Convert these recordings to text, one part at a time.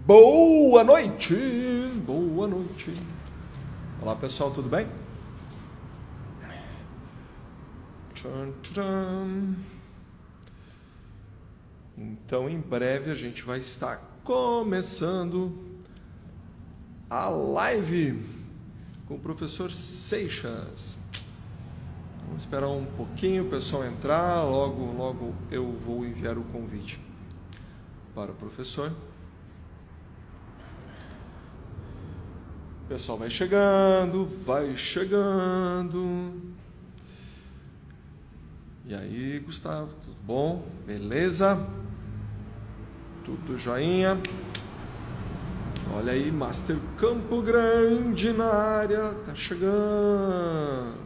Boa noite! Boa noite! Olá pessoal, tudo bem? Tchan, tchan. Então, em breve a gente vai estar começando a live com o professor Seixas. Vamos esperar um pouquinho o pessoal entrar, logo eu vou enviar o convite para o professor. O pessoal vai chegando, vai chegando. E aí, Gustavo, tudo bom? Beleza? Tudo joinha? Olha aí, Master Campo Grande na área, tá chegando.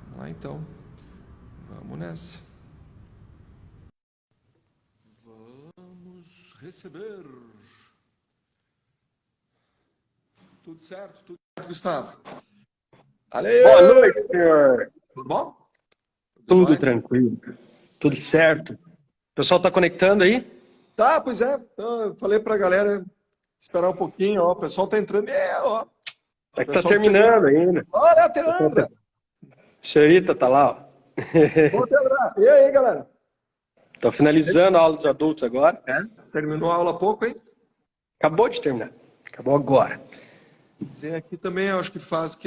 Vamos lá então, vamos nessa. Vamos receber. Tudo certo, Gustavo? Valeu! Boa noite, senhor. Tudo bom? Tudo jóia? tranquilo. Tudo certo. O pessoal está conectando aí? Tá, pois é. Eu falei pra galera esperar um pouquinho, ó. O pessoal tá entrando. Ó. É O que tá pessoal terminando ainda. Olha a Teandra! Senhorita tá lá, ó. Ô, Teandra! E aí, galera? Tá finalizando a aula dos adultos agora. Terminou a aula há pouco, hein? Acabou de terminar. Acabou agora. Sim, aqui também eu acho que faz.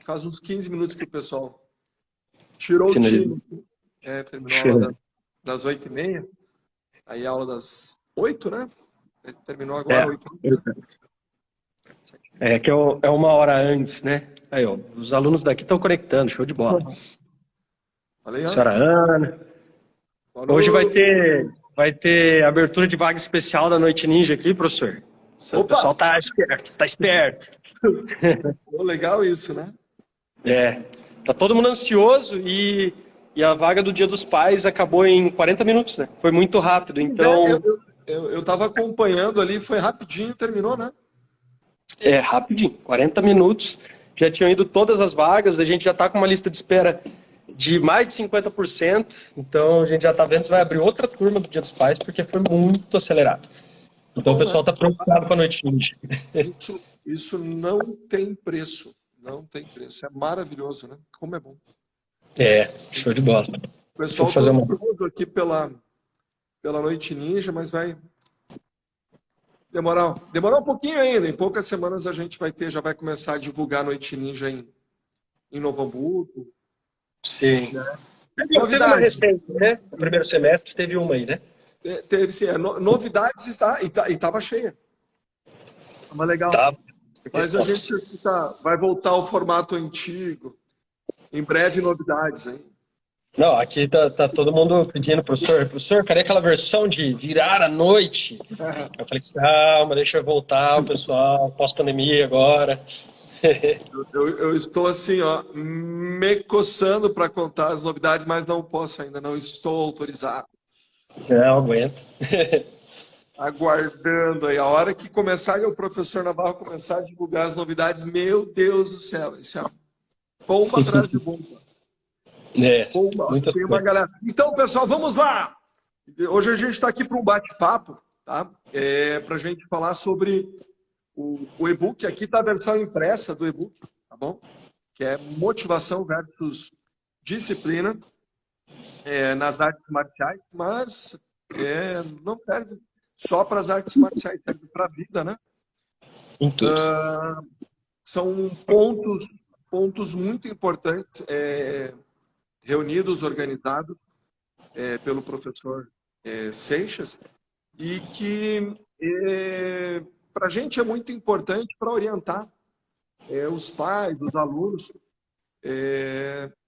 Faz uns 15 minutos que o pessoal tirou o Finalizou. time. Terminou a aula das 8h30. Aí a aula das 8, né? Terminou agora, 8h30. Que é uma hora antes, né? Aí, ó, os alunos daqui estão conectando, show de bola. Falei, ó. Senhora Ana. Hoje vai ter abertura de vaga especial da Noite Ninja aqui, professor. O Opa! pessoal tá esperto. Legal isso, né? Tá todo mundo ansioso e a vaga do Dia dos Pais acabou em 40 minutos, né? Foi muito rápido, então... Eu tava acompanhando ali, foi rapidinho, terminou, né? Rapidinho, 40 minutos, já tinham ido todas as vagas, a gente já tá com uma lista de espera de mais de 50%, então a gente já tá vendo se vai abrir outra turma do Dia dos Pais, porque foi muito acelerado. Então o pessoal tá preocupado com a Noite Ninja. Isso não tem preço, não tem preço, é maravilhoso, né? Como é bom. Show de bola. O pessoal tá ansioso aqui pela Noite Ninja, mas vai demorar um pouquinho ainda. Em poucas semanas a gente já vai começar a divulgar a Noite Ninja em Novo Hamburgo. Sim. Né? Teve uma recente, né? No primeiro semestre teve uma aí, né? Teve sim. Novidades e tava cheia. Tava legal. Tá. Mas a gente vai voltar ao formato antigo. Em breve, novidades, hein? Não, aqui tá todo mundo pedindo, professor, cadê aquela versão de virar à noite? Eu falei, calma, deixa eu voltar, o pessoal, pós-pandemia agora. Eu estou assim, ó, me coçando para contar as novidades, mas não posso ainda, não estou autorizado. Não aguento. Aguardando aí. A hora que começar, o professor Navarro começar a divulgar as novidades, meu Deus do céu, isso é bomba atrás de bomba. Tem uma galera. Então, pessoal, vamos lá! Hoje a gente está aqui para um bate-papo, tá? Para a gente falar sobre o e-book. Aqui está a versão impressa do e-book, tá bom? Que é Motivação versus Disciplina nas artes marciais, mas não serve só para as artes marciais, serve para a vida, né? Em tudo. São pontos muito importantes reunidos, organizados pelo professor Seixas, e que para a gente é muito importante para orientar os pais, os alunos,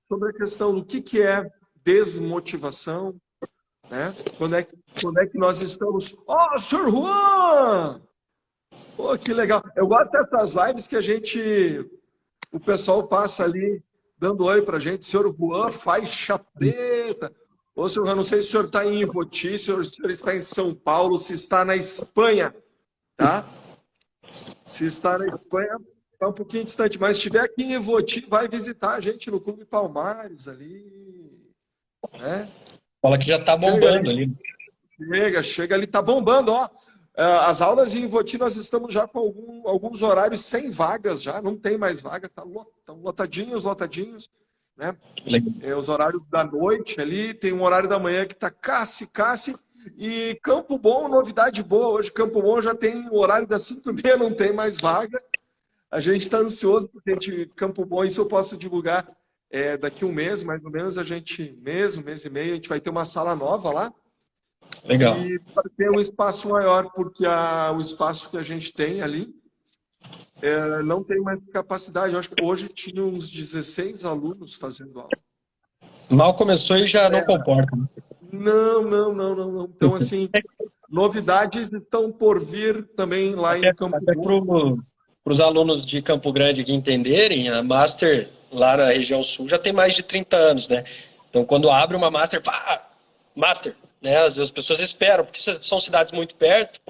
sobre a questão do que é desmotivação, né? Quando é que nós estamos... Oh, Sr. Juan! Pô, que legal! Eu gosto dessas lives que o pessoal passa ali dando oi pra gente. Senhor Juan, faixa preta. Ô, senhor Juan, não sei se o senhor está em Ivoti, se o senhor está em São Paulo, se está na Espanha, tá? Se está na Espanha, está um pouquinho distante, mas se estiver aqui em Ivoti, vai visitar a gente no Clube Palmares ali, né? Fala que já tá bombando ali. Chega ali, tá bombando, ó. As aulas em Ivoti nós estamos já com alguns horários sem vagas já, não tem mais vaga, estão lotadinhos, né? Os horários da noite ali, tem um horário da manhã que tá casse. E Campo Bom, novidade boa, hoje Campo Bom já tem o horário das 5h30, não tem mais vaga. A gente está ansioso porque Campo Bom, isso eu posso divulgar daqui um mês, mais ou menos, um mês e meio, a gente vai ter uma sala nova lá. Legal. E vai ter um espaço maior, porque o espaço que a gente tem ali não tem mais capacidade. Eu acho que hoje tinha uns 16 alunos fazendo aula. Mal começou e já não comporta. Não. Então, assim, novidades estão por vir também lá em Campo Bom. Para os alunos de Campo Grande aqui entenderem, a Master lá na região sul já tem mais de 30 anos, né? Então, quando abre uma Master, Master, né? Às vezes as pessoas esperam, porque são cidades muito perto.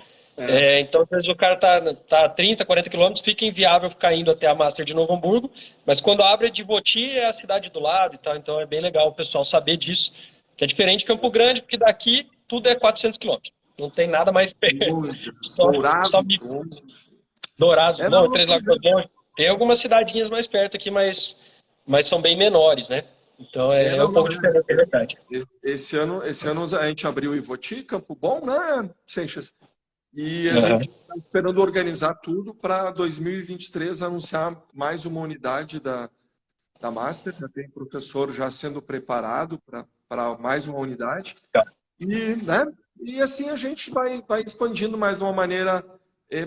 Então, às vezes o cara tá a 30, 40 quilômetros, fica inviável ficar indo até a Master de Novo Hamburgo, mas quando abre de Ivoti é a cidade do lado e tal, então é bem legal o pessoal saber disso, que é diferente de Campo Grande, porque daqui tudo é 400 quilômetros, não tem nada mais perto. Dourados, Três Lagoas longe. Tem algumas cidadinhas mais perto aqui, mas são bem menores, né? Então um pouco diferente, é verdade. Esse ano a gente abriu Ivoti, Campo Bom, né, Seixas? E a gente está esperando organizar tudo para 2023 anunciar mais uma unidade da Master. Já tem professor já sendo preparado para mais uma unidade. E assim a gente vai expandindo mais de uma maneira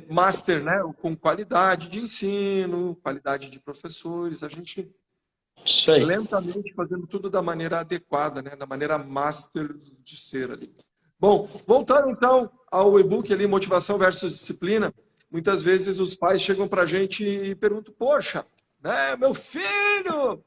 Master, né? Com qualidade de ensino, qualidade de professores. A gente lentamente fazendo tudo da maneira adequada, né? Da maneira Master de ser ali. Bom, voltando então ao e-book ali, Motivação versus Disciplina, muitas vezes os pais chegam para a gente e perguntam, poxa, né, meu filho,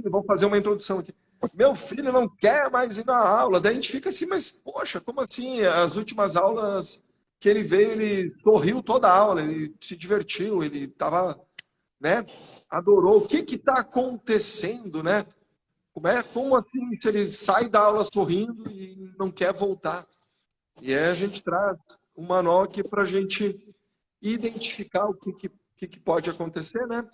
vamos fazer uma introdução aqui, meu filho não quer mais ir na aula, daí a gente fica assim, mas poxa, como assim? As últimas aulas que ele veio, ele sorriu toda a aula, ele se divertiu, ele estava, né, adorou. O que está acontecendo, né? Como assim se ele sai da aula sorrindo e não quer voltar? E aí a gente traz um manual aqui para a gente identificar o que pode acontecer, né?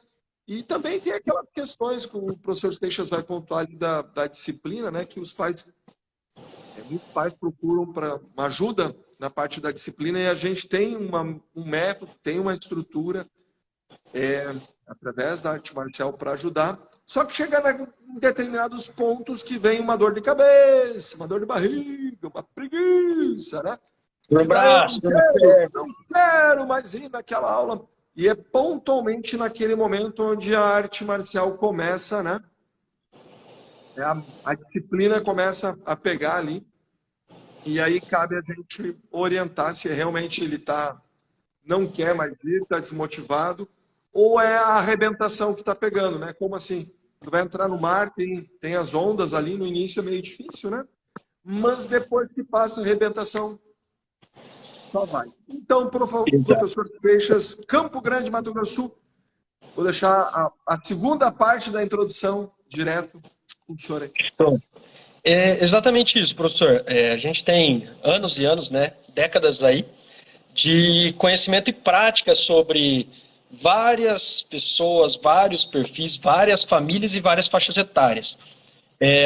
E também tem aquelas questões que o professor Seixas vai pontuar ali da disciplina, né? Que os pais, muitos pais procuram para uma ajuda na parte da disciplina e a gente tem um método, tem uma estrutura através da arte marcial para ajudar. Só que chega em determinados pontos que vem uma dor de cabeça, uma dor de barriga, uma preguiça, né? Não quero mais ir naquela aula. E é pontualmente naquele momento onde a arte marcial começa, né? A disciplina começa a pegar ali. E aí cabe a gente orientar se realmente ele não quer mais ir, está desmotivado, ou é a arrebentação que está pegando, né? Como assim? Tu vai entrar no mar, tem as ondas ali, no início é meio difícil, né? Mas depois que passa a arrebentação, só vai. Então, professor Seixas, Campo Grande, Mato Grosso do Sul, vou deixar a segunda parte da introdução direto com o senhor aí. É exatamente isso, professor. A gente tem anos e anos, né, décadas aí, de conhecimento e prática sobre várias pessoas, vários perfis, várias famílias e várias faixas etárias.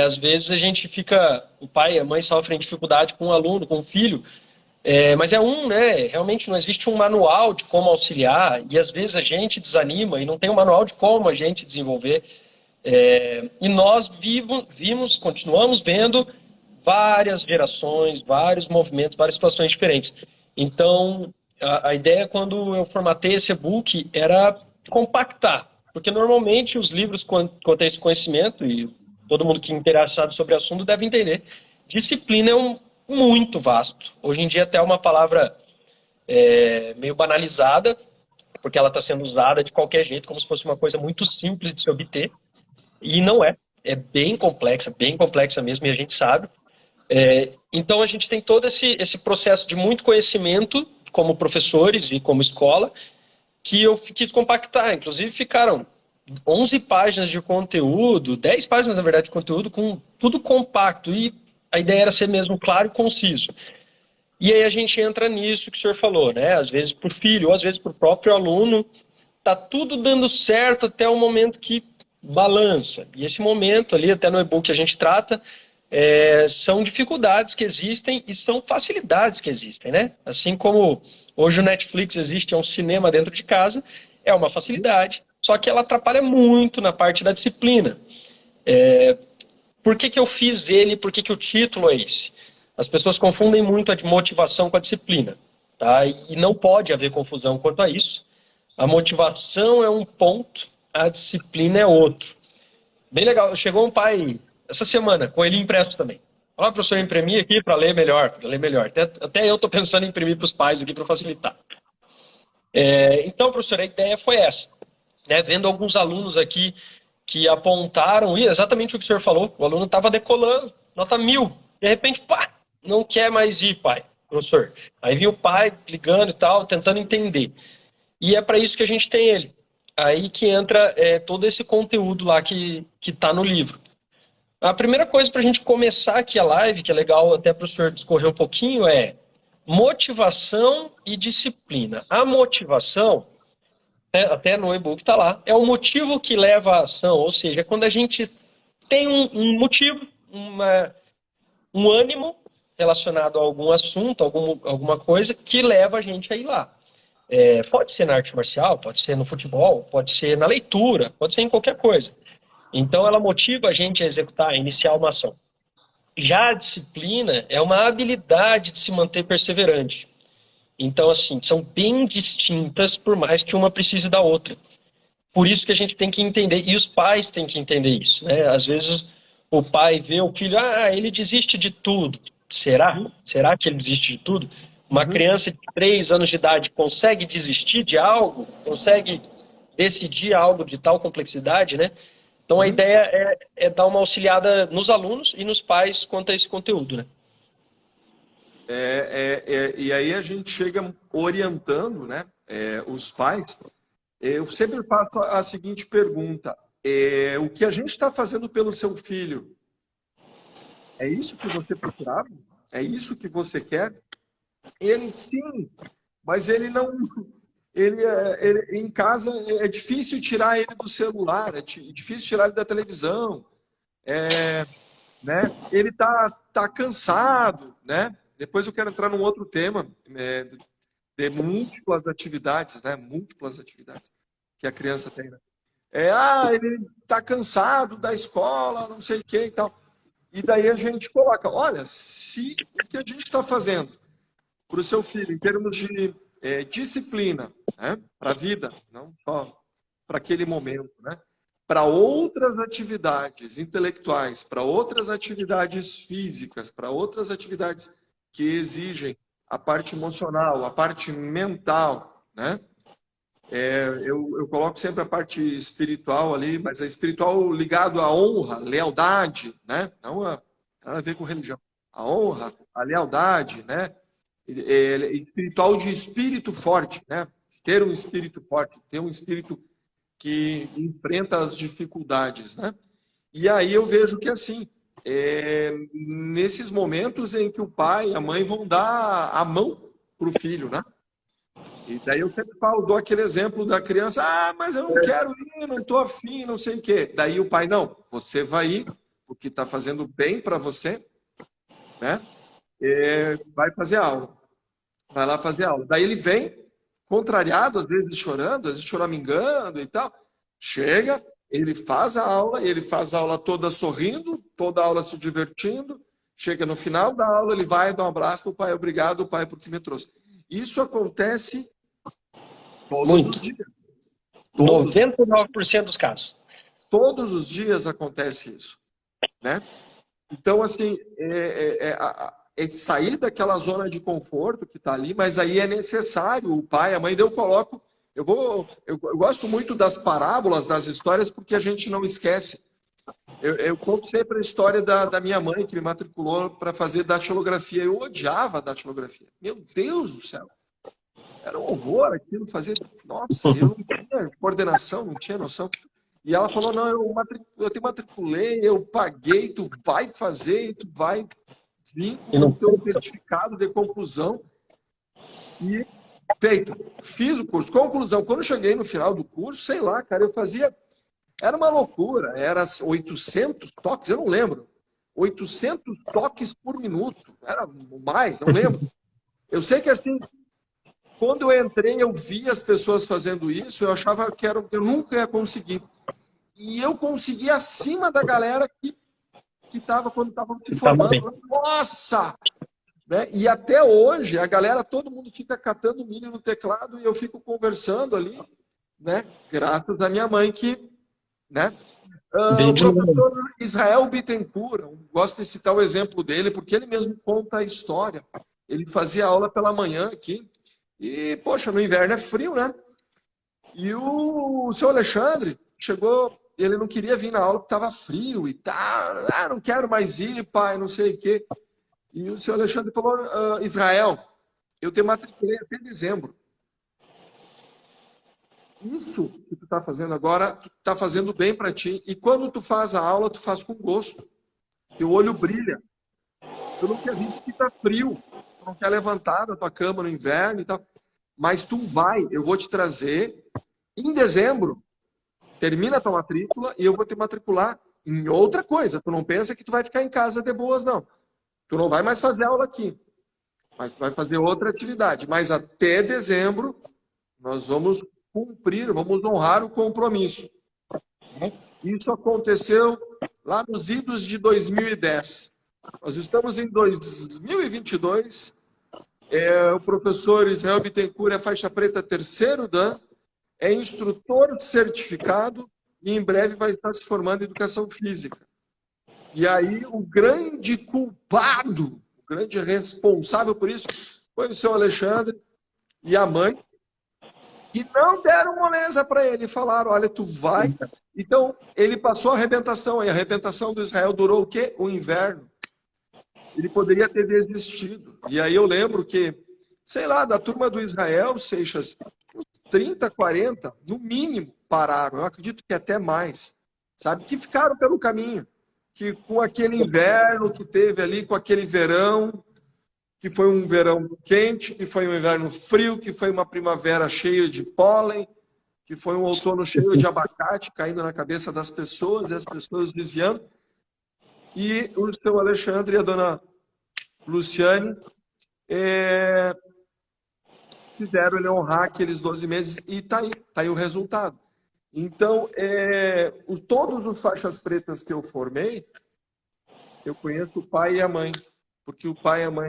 Às vezes a gente o pai e a mãe sofrem dificuldade com um aluno, com um filho, mas né? Realmente não existe um manual de como auxiliar e às vezes a gente desanima e não tem um manual de como a gente desenvolver. E nós continuamos vendo várias gerações, vários movimentos, várias situações diferentes. Então, a ideia quando eu formatei esse e-book era compactar, porque normalmente os livros contêm esse conhecimento e todo mundo que é interessado sobre o assunto deve entender. Disciplina é muito vasto. Hoje em dia até é uma palavra meio banalizada, porque ela está sendo usada de qualquer jeito, como se fosse uma coisa muito simples de se obter. E não é. É bem complexa mesmo, e a gente sabe. Então, a gente tem todo esse processo de muito conhecimento, como professores e como escola, que eu quis compactar. Inclusive, ficaram 11 páginas de conteúdo, 10 páginas, na verdade, de conteúdo, com tudo compacto. E a ideia era ser mesmo claro e conciso. E aí a gente entra nisso que o senhor falou, né? Às vezes para o filho, ou às vezes para o próprio aluno, tá tudo dando certo até o momento que balança. E esse momento ali, até no e-book a gente trata, são dificuldades que existem e são facilidades que existem, né? Assim como hoje o Netflix existe, é um cinema dentro de casa, é uma facilidade, só que ela atrapalha muito na parte da disciplina. Por que eu fiz ele? Por que o título é esse? As pessoas confundem muito a motivação com a disciplina, tá? E não pode haver confusão quanto a isso. A motivação é um ponto, a disciplina é outro. Bem legal. Chegou um pai essa semana, com ele impresso também. Olha, professor, imprimir aqui para ler melhor. Até eu estou pensando em imprimir para os pais aqui para facilitar. Então, professor, a ideia foi essa. Né? Vendo alguns alunos aqui que apontaram exatamente o que o senhor falou. O aluno estava decolando, nota 1000. De repente, pá, não quer mais ir, pai, professor. Aí vinha o pai ligando e tal, tentando entender. E é para isso que a gente tem ele. Aí que entra todo esse conteúdo lá que está no livro. A primeira coisa para a gente começar aqui a live, que é legal até para o senhor discorrer um pouquinho, é motivação e disciplina. A motivação, até no e-book está lá, é o motivo que leva à ação, ou seja, quando a gente tem um motivo, um ânimo relacionado a algum assunto, alguma coisa que leva a gente a ir lá. Pode ser na arte marcial, pode ser no futebol, pode ser na leitura, pode ser em qualquer coisa. Então ela motiva a gente a executar, a iniciar uma ação. Já a disciplina é uma habilidade de se manter perseverante. Então, assim, são bem distintas, por mais que uma precise da outra. Por isso que a gente tem que entender, e os pais têm que entender isso, né? Às vezes o pai vê o filho, ele desiste de tudo. Será? Será que ele desiste de tudo? Uma criança de 3 anos de idade consegue desistir de algo? Consegue decidir algo de tal complexidade, né? Então a ideia é dar uma auxiliada nos alunos e nos pais quanto a esse conteúdo, né? E aí a gente chega orientando, né, os pais. Eu sempre faço a seguinte pergunta: o que a gente está fazendo pelo seu filho, é isso que você procurava? É isso que você quer? Ele sim, mas ele não. Ele em casa é difícil tirar ele do celular, é difícil tirar ele da televisão, né? Ele tá cansado, né? Depois eu quero entrar num outro tema, de múltiplas atividades, né? Múltiplas atividades que a criança tem, né? Ele tá cansado da escola, não sei o que e tal. E daí a gente coloca, olha, se o que a gente está fazendo para o seu filho, em termos de disciplina, né? Para a vida, não só para aquele momento, né? Para outras atividades intelectuais, para outras atividades físicas, para outras atividades que exigem a parte emocional, a parte mental, né? Eu coloco sempre a parte espiritual ali, mas a espiritual ligado à honra, lealdade, né? Não nada a ver com religião. A honra, a lealdade, né? Espiritual de espírito forte, né? Ter um espírito forte, ter um espírito que enfrenta as dificuldades, né? E aí eu vejo que assim, nesses momentos em que o pai e a mãe vão dar a mão para o filho, né? E daí eu sempre dou aquele exemplo da criança, mas eu não quero ir, não estou afim, não sei o quê. Daí o pai, não, você vai ir, porque está fazendo bem para você, né? Vai fazer aula. Vai lá fazer aula. Daí ele vem, contrariado, às vezes chorando, às vezes choramingando e tal. Chega, ele faz a aula toda sorrindo, toda a aula se divertindo. Chega no final da aula, ele vai dar um abraço para o pai, obrigado, pai, por que me trouxe. Isso acontece todos os dias. 99% dos casos. Todos os dias acontece isso, né? Então, assim, sair daquela zona de conforto que está ali, mas aí é necessário o pai, a mãe. Eu gosto muito das parábolas, das histórias, porque a gente não esquece. Eu conto sempre a história da minha mãe, que me matriculou para fazer datilografia. Eu odiava datilografia. Meu Deus do céu! Era um horror aquilo, fazer... Nossa, eu não tinha coordenação, não tinha noção. E ela falou, não, eu te matriculei, eu paguei, tu vai fazer, tu vai... vim com o teu certificado de conclusão e feito. Fiz o curso. Conclusão, quando eu cheguei no final do curso, sei lá, cara, eu fazia... Era uma loucura, era 800 toques, eu não lembro. 800 toques por minuto, era mais, não lembro. Eu sei que assim, quando eu entrei, eu vi as pessoas fazendo isso, eu achava que eu nunca ia conseguir. E eu consegui acima da galera que estava quando estava se formando. Nossa! Né? E até hoje, a galera, todo mundo fica catando milho no teclado e eu fico conversando ali, né? Graças à minha mãe que... Né? O professor Israel Bittencourt, eu gosto de citar o exemplo dele, porque ele mesmo conta a história. Ele fazia aula pela manhã aqui, e, poxa, no inverno é frio, né? E o seu Alexandre chegou, ele não queria vir na aula porque estava frio e tal. Ah, não quero mais ir, pai, não sei o quê. E o seu Alexandre falou, Israel, eu te matriculei até dezembro. Isso que tu está fazendo agora, tu está fazendo bem para ti. E quando tu faz a aula, tu faz com gosto. Teu olho brilha. Tu não quer vir porque está frio. Tu não quer levantar da tua cama no inverno e tal. Mas tu vai, eu vou te trazer em dezembro. Termina a tua matrícula e eu vou te matricular em outra coisa. Tu não pensa que tu vai ficar em casa de boas, não. Tu não vai mais fazer aula aqui. Mas tu vai fazer outra atividade. Mas até dezembro, nós vamos cumprir, vamos honrar o compromisso. Isso aconteceu lá nos idos de 2010. Nós estamos em 2022. O professor Israel Bittencourt é faixa preta terceiro Dan, é instrutor certificado e em breve vai estar se formando em educação física. E aí o grande culpado, o grande responsável por isso foi o seu Alexandre e a mãe, que não deram moleza para ele, falaram, olha, tu vai. Então, ele passou a arrebentação, e a arrebentação do Israel durou o quê? O inverno. Ele poderia ter desistido. E aí eu lembro que, sei lá, da turma do Israel, Seixas, uns 30, 40, no mínimo, pararam. Eu acredito que até mais, sabe? Que ficaram pelo caminho. Que com aquele inverno que teve ali, com aquele verão, que foi um verão quente, que foi um inverno frio, que foi uma primavera cheia de pólen, que foi um outono cheio de abacate caindo na cabeça das pessoas, e as pessoas desviando. E o seu Alexandre e a dona Luciane fizeram ele honrar aqueles 12 meses, e tá aí o resultado. Então, todos os faixas pretas que eu formei, eu conheço o pai e a mãe, porque o pai e a mãe,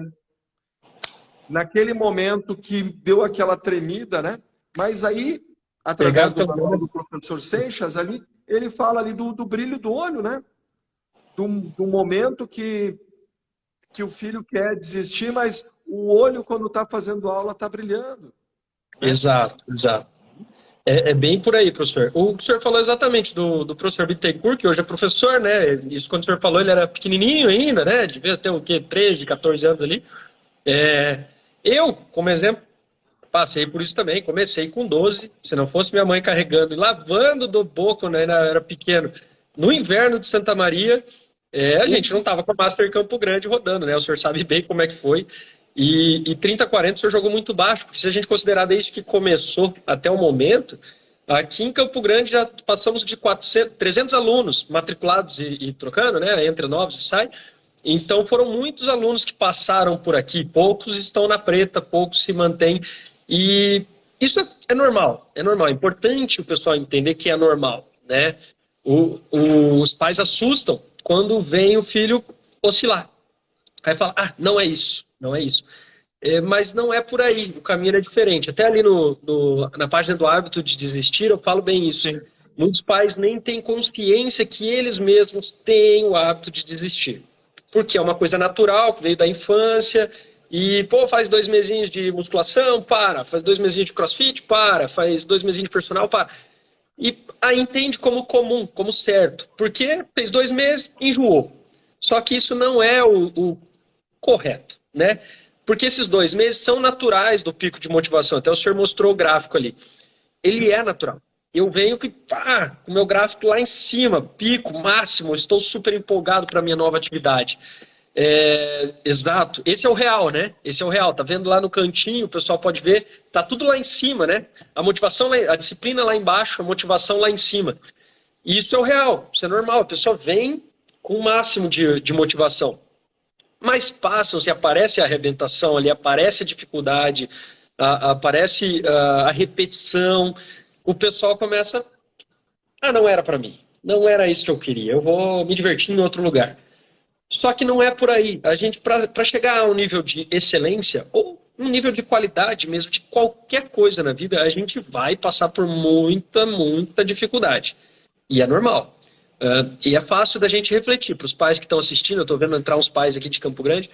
naquele momento que deu aquela tremida, né? Mas aí, através do manual do professor Seixas, ali, ele fala ali do brilho do olho, né? Do momento que o filho quer desistir, mas o olho, quando está fazendo aula, está brilhando. Né? Exato, exato. É bem por aí, professor. O senhor falou exatamente do professor Bittencourt, que hoje é professor, né? Isso quando o senhor falou, ele era pequenininho ainda, né? Devia ter o quê? 13, 14 anos ali. Eu, como exemplo, passei por isso também. Comecei com 12. Se não fosse minha mãe carregando e lavando do boco, né? Era pequeno. No inverno de Santa Maria, a gente não estava com a Master Campo Grande rodando, né? O senhor sabe bem como é que foi. E 30, 40 o senhor jogou muito baixo, porque se a gente considerar desde que começou até o momento, aqui em Campo Grande já passamos de 300 alunos matriculados e trocando, né? Entre novos e sai. Então foram muitos alunos que passaram por aqui, poucos estão na preta, poucos se mantêm. E isso é normal, é normal. É importante o pessoal entender que é normal, né? Os pais assustam quando vem o filho oscilar. Aí fala, não é isso, não é isso. Mas não é por aí, o caminho é diferente. Até ali na página do Hábito de Desistir, eu falo bem isso. Sim. Muitos pais nem têm consciência que eles mesmos têm o hábito de desistir. Porque é uma coisa natural, que veio da infância, e, faz 2 mesinhos de musculação, para. Faz 2 mesinhos de crossfit, para. Faz 2 mesinhos de personal, para. E aí entende como comum, como certo. Porque fez 2 meses, enjoou. Só que isso não é o correto, né? Porque esses 2 meses são naturais do pico de motivação. Até o senhor mostrou o gráfico ali. Ele é natural. Eu venho com o meu gráfico lá em cima, pico, máximo, estou super empolgado para a minha nova atividade. Exato. Esse é o real, né? Esse é o real. Tá vendo lá no cantinho, o pessoal pode ver, tá tudo lá em cima, né? A motivação, a disciplina lá embaixo, a motivação lá em cima. E isso é o real, isso é normal. A pessoa vem com o máximo de motivação. Mas passam-se, aparece a arrebentação ali, aparece a dificuldade, aparece a repetição. O pessoal começa... não era para mim. Não era isso que eu queria. Eu vou me divertir em outro lugar. Só que não é por aí. A gente, para chegar a um nível de excelência, ou um nível de qualidade mesmo, de qualquer coisa na vida, a gente vai passar por muita, muita dificuldade. E é normal. E é fácil da gente refletir. Para os pais que estão assistindo, eu estou vendo entrar uns pais aqui de Campo Grande,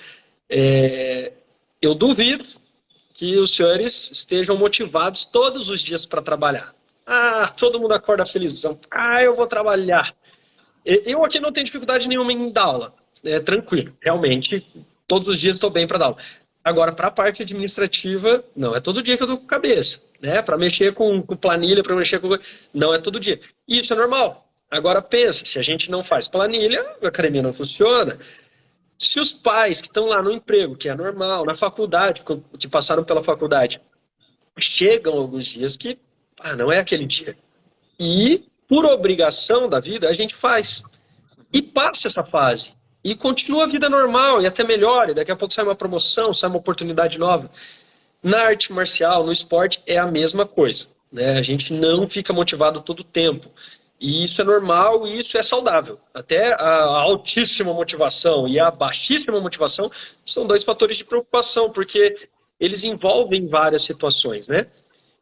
eu duvido que os senhores estejam motivados todos os dias para trabalhar. Todo mundo acorda felizão. Eu vou trabalhar. Eu aqui não tenho dificuldade nenhuma em dar aula. Tranquilo. Realmente, todos os dias estou bem para dar aula. Agora, para a parte administrativa, não é todo dia que eu estou com cabeça. Né? Para mexer com planilha, para mexer com... Não é todo dia. E isso é normal. Agora pensa, se a gente não faz planilha, a academia não funciona. Se os pais que estão lá no emprego, que é normal, na faculdade, que passaram pela faculdade, chegam alguns dias que não é aquele dia. E, por obrigação da vida, a gente faz. E passa essa fase. E continua a vida normal, e até melhora. Daqui a pouco sai uma promoção, sai uma oportunidade nova. Na arte marcial, no esporte, é a mesma coisa. Né? A gente não fica motivado todo o tempo. E isso é normal e isso é saudável. Até a altíssima motivação e a baixíssima motivação são dois fatores de preocupação, porque eles envolvem várias situações, né?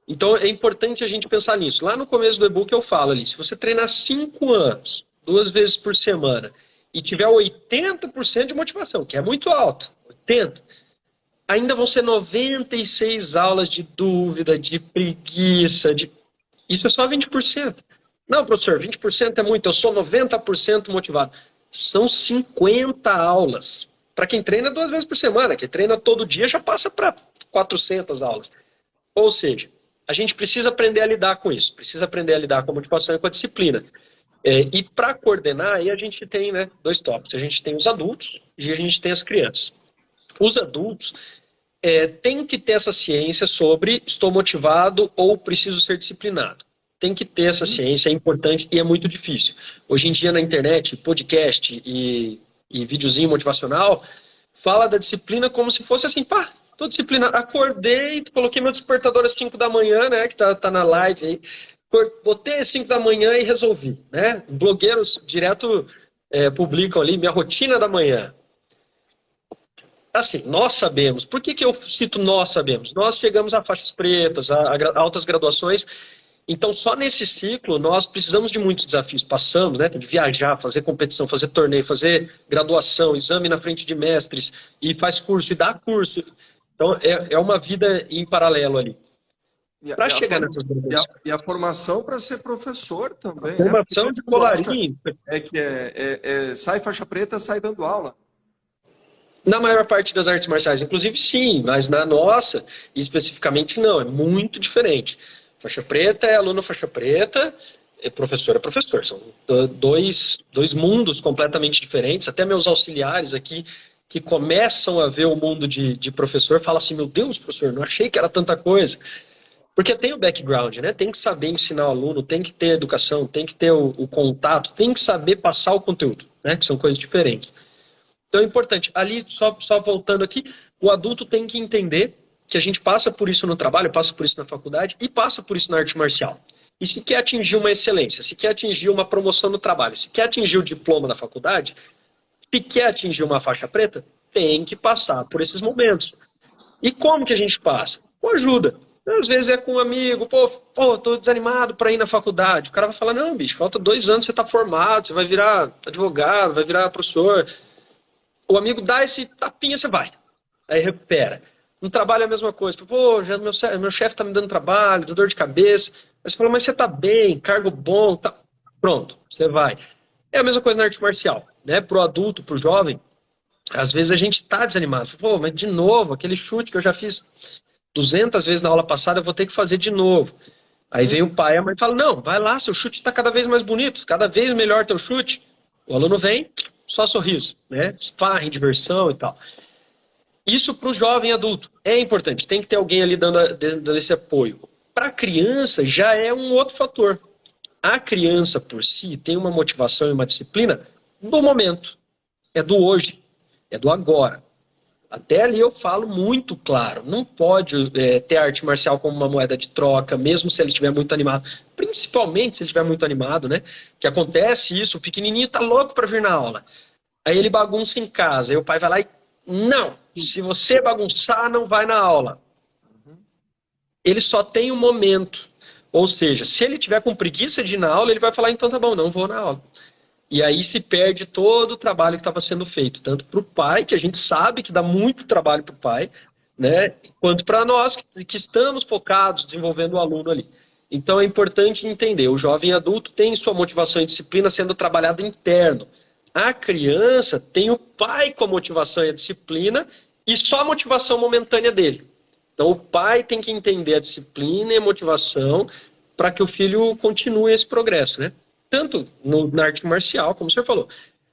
Então é importante a gente pensar nisso. Lá no começo do e-book eu falo ali, se você treinar 5 anos, 2 vezes por semana, e tiver 80% de motivação, que é muito alto, 80%, ainda vão ser 96 aulas de dúvida, de preguiça, isso é só 20%. Não, professor, 20% é muito, eu sou 90% motivado. São 50 aulas. Para quem treina 2 vezes por semana, quem treina todo dia já passa para 400 aulas. Ou seja, a gente precisa aprender a lidar com isso, precisa aprender a lidar com a motivação e com a disciplina. E para coordenar, aí a gente tem 2 tópicos. A gente tem os adultos e a gente tem as crianças. Os adultos têm que ter essa ciência sobre estou motivado ou preciso ser disciplinado. Tem que ter essa ciência, é importante e é muito difícil. Hoje em dia na internet, podcast e videozinho motivacional, fala da disciplina como se fosse assim, tô disciplinado, acordei, coloquei meu despertador às 5 da manhã, né, que tá na live aí, botei às 5 da manhã e resolvi, né? Blogueiros direto publicam ali minha rotina da manhã. Assim, nós sabemos. Por que eu cito nós sabemos? Nós chegamos a faixas pretas, a altas graduações. Então, só nesse ciclo, nós precisamos de muitos desafios. Passamos, né? Tem que viajar, fazer competição, fazer torneio, fazer graduação, exame na frente de mestres, e faz curso, e dá curso. Então, é uma vida em paralelo ali. Para chegar nessas graduações. E a formação para ser professor também. Formação de colarinho. Sai faixa preta, sai dando aula. Na maior parte das artes marciais, inclusive sim, mas na nossa, especificamente não, é muito diferente. Faixa preta é aluno faixa preta, professor é professor. São dois mundos completamente diferentes. Até meus auxiliares aqui, que começam a ver o mundo de professor, falam assim, meu Deus, professor, não achei que era tanta coisa. Porque tem o background, né? Tem que saber ensinar o aluno, tem que ter educação, tem que ter o contato, tem que saber passar o conteúdo, né? Que são coisas diferentes. Então é importante. Ali, só voltando aqui, o adulto tem que entender que a gente passa por isso no trabalho, passa por isso na faculdade e passa por isso na arte marcial. E se quer atingir uma excelência, se quer atingir uma promoção no trabalho, se quer atingir o diploma da faculdade, se quer atingir uma faixa preta, tem que passar por esses momentos. E como que a gente passa? Com ajuda. Às vezes é com um amigo, tô desanimado para ir na faculdade. O cara vai falar, não, bicho, falta 2 anos, você tá formado, você vai virar advogado, vai virar professor. O amigo dá esse tapinha, você vai. Aí recupera. No trabalho é a mesma coisa. Já meu chefe tá me dando trabalho, dá dor de cabeça. Aí você fala, mas você tá bem, cargo bom, tá. Pronto, você vai. É a mesma coisa na arte marcial, né? Pro adulto, pro jovem, às vezes a gente tá desanimado. Mas de novo, aquele chute que eu já fiz 200 vezes na aula passada, eu vou ter que fazer de novo. Aí vem o pai e a mãe fala, não, vai lá, seu chute tá cada vez mais bonito, cada vez melhor teu chute. O aluno vem, só sorriso, né? Sparring, diversão e tal. Isso para o jovem adulto é importante, tem que ter alguém ali dando esse apoio. Para a criança já é um outro fator. A criança por si tem uma motivação e uma disciplina do momento, é do hoje, é do agora. Até ali eu falo muito claro, não pode ter arte marcial como uma moeda de troca, mesmo se ele estiver muito animado, principalmente se ele estiver muito animado, né? Que acontece isso, o pequenininho tá louco para vir na aula. Aí ele bagunça em casa, aí o pai vai lá e não, se você bagunçar, não vai na aula. Ele só tem um momento. Ou seja, se ele tiver com preguiça de ir na aula, ele vai falar, então tá bom, não vou na aula. E aí se perde todo o trabalho que estava sendo feito, tanto para o pai, que a gente sabe que dá muito trabalho para o pai, né, quanto para nós que estamos focados desenvolvendo o aluno ali. Então é importante entender, o jovem adulto tem sua motivação e disciplina sendo trabalhada interno. A criança tem o pai com a motivação e a disciplina e só a motivação momentânea dele. Então o pai tem que entender a disciplina e a motivação para que o filho continue esse progresso, né? Tanto na arte marcial, como o senhor falou.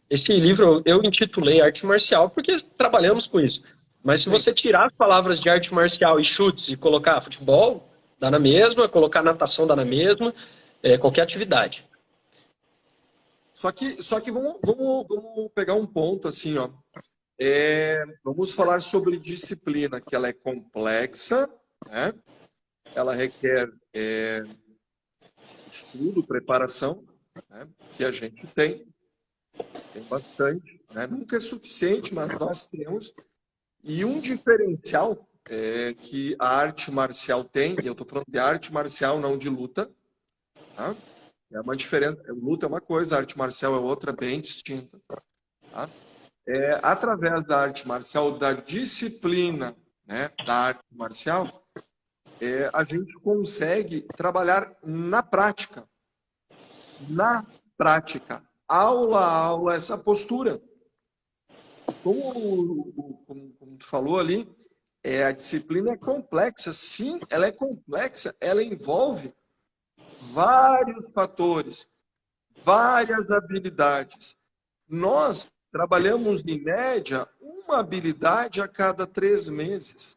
Esse livro eu intitulei Arte Marcial porque trabalhamos com isso. Mas se você tirar as palavras de arte marcial e chutes e colocar futebol, dá na mesma, colocar natação dá na mesma, qualquer atividade. Só que vamos pegar um ponto assim, ó. Vamos falar sobre disciplina, que ela é complexa, né? Ela requer estudo, preparação, né? Que a gente tem bastante, né? Nunca é suficiente, mas nós temos. E um diferencial que a arte marcial tem, e eu estou falando de arte marcial, não de luta, tá? É uma diferença. Luta é uma coisa, arte marcial é outra, bem distinta. Tá? Através da arte marcial, da disciplina, né, da arte marcial, a gente consegue trabalhar na prática. Na prática. Aula a aula, essa postura. Como tu falou ali, a disciplina é complexa. Sim, ela é complexa. Ela envolve vários fatores, várias habilidades. Nós trabalhamos, em média, uma habilidade a cada 3 meses.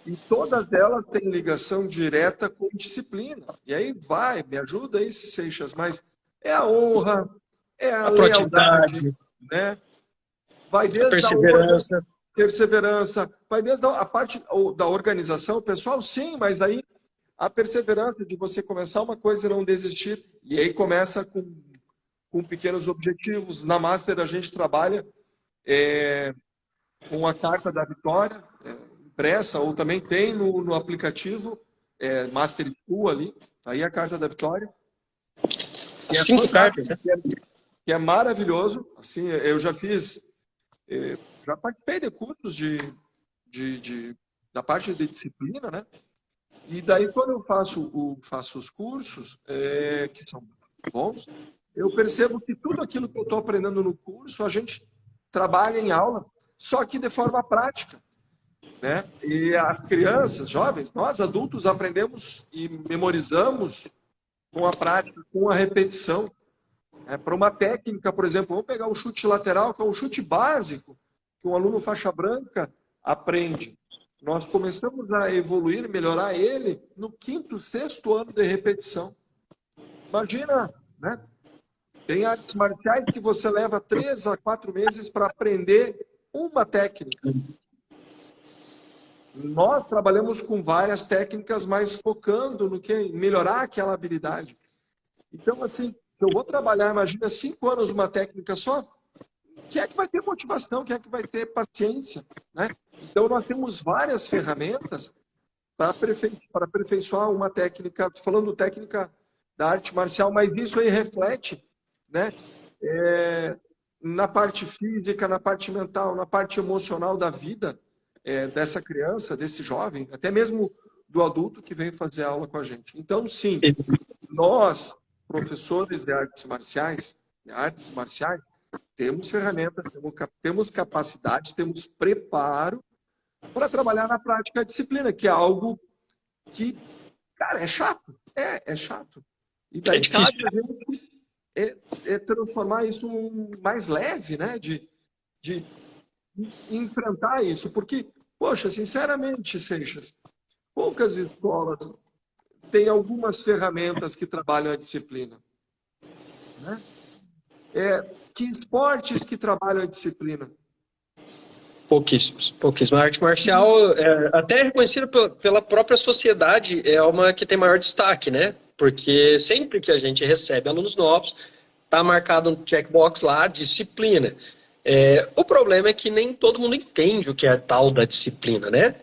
E todas elas têm ligação direta com disciplina. E aí me ajuda aí, Seixas, mas é a honra, é a lealdade, né? Vai desde a perseverança. Perseverança, vai desde a parte da organização pessoal, sim, mas aí a perseverança de você começar uma coisa e não desistir. E aí começa com pequenos objetivos. Na Master a gente trabalha com a carta da vitória impressa, ou também tem no aplicativo Master School ali, aí a carta da vitória. 5 cartas, né? Que é maravilhoso. Assim, eu já participei de cursos da parte de disciplina, né? E daí, quando eu faço os cursos, que são bons, eu percebo que tudo aquilo que eu estou aprendendo no curso, a gente trabalha em aula, só que de forma prática, né? E as crianças, jovens, nós adultos aprendemos e memorizamos com a prática, com a repetição. Para uma técnica, por exemplo, vamos pegar o chute lateral, que é um chute básico, que um aluno faixa branca aprende. Nós começamos a evoluir, melhorar ele no 5º, 6º ano de repetição. Imagina, né? Tem artes marciais que você leva 3 a 4 meses para aprender uma técnica. Nós trabalhamos com várias técnicas, mas focando no que melhorar aquela habilidade. Então, assim, eu vou trabalhar, imagina, 5 anos uma técnica só, quem é que vai ter motivação? Quem é que vai ter paciência? Né? Então, nós temos várias ferramentas para aperfeiçoar uma técnica. Estou falando técnica da arte marcial, mas isso aí reflete, né? Na parte física, na parte mental, na parte emocional da vida dessa criança, desse jovem, até mesmo do adulto que vem fazer aula com a gente. Então, sim, nós, professores de artes marciais, temos ferramentas, temos capacidade, temos preparo para trabalhar na prática a disciplina, que é algo que, cara, é chato. É chato. E daí cabe a gente é transformar isso mais leve, né? De enfrentar isso. Porque, poxa, sinceramente, Seixas, poucas escolas têm algumas ferramentas que trabalham a disciplina. Né? Que esportes que trabalham a disciplina? Pouquíssimos, pouquíssimos. A arte marcial, até reconhecida pela própria sociedade, é uma que tem maior destaque, né? Porque sempre que a gente recebe alunos novos, está marcado um checkbox lá, disciplina. O problema é que nem todo mundo entende o que é a tal da disciplina, né?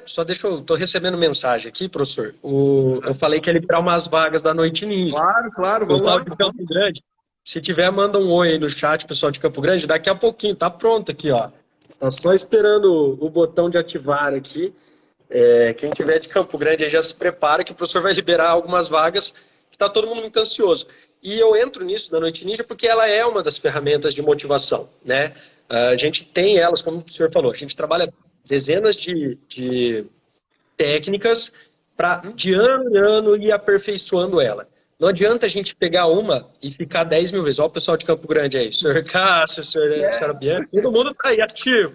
Estou recebendo mensagem aqui, professor. Eu falei que ia liberar umas vagas da Noite Ninja. Claro, vamos pessoal lá. de Campo Grande, se tiver, manda um oi aí no chat, pessoal de Campo Grande, daqui a pouquinho, tá pronto aqui, ó. Tá só esperando o botão de ativar aqui. Quem tiver de Campo Grande aí já se prepara que o professor vai liberar algumas vagas, que tá todo mundo muito ansioso. E eu entro nisso da Noite Ninja porque ela é uma das ferramentas de motivação, né? A gente tem elas, como o senhor falou, a gente trabalha dezenas de técnicas para de ano em ano ir aperfeiçoando ela. Não adianta a gente pegar uma e ficar 10 mil vezes. Olha o pessoal de Campo Grande aí, o senhor Cássio, senhora Bianca, todo mundo tá aí ativo.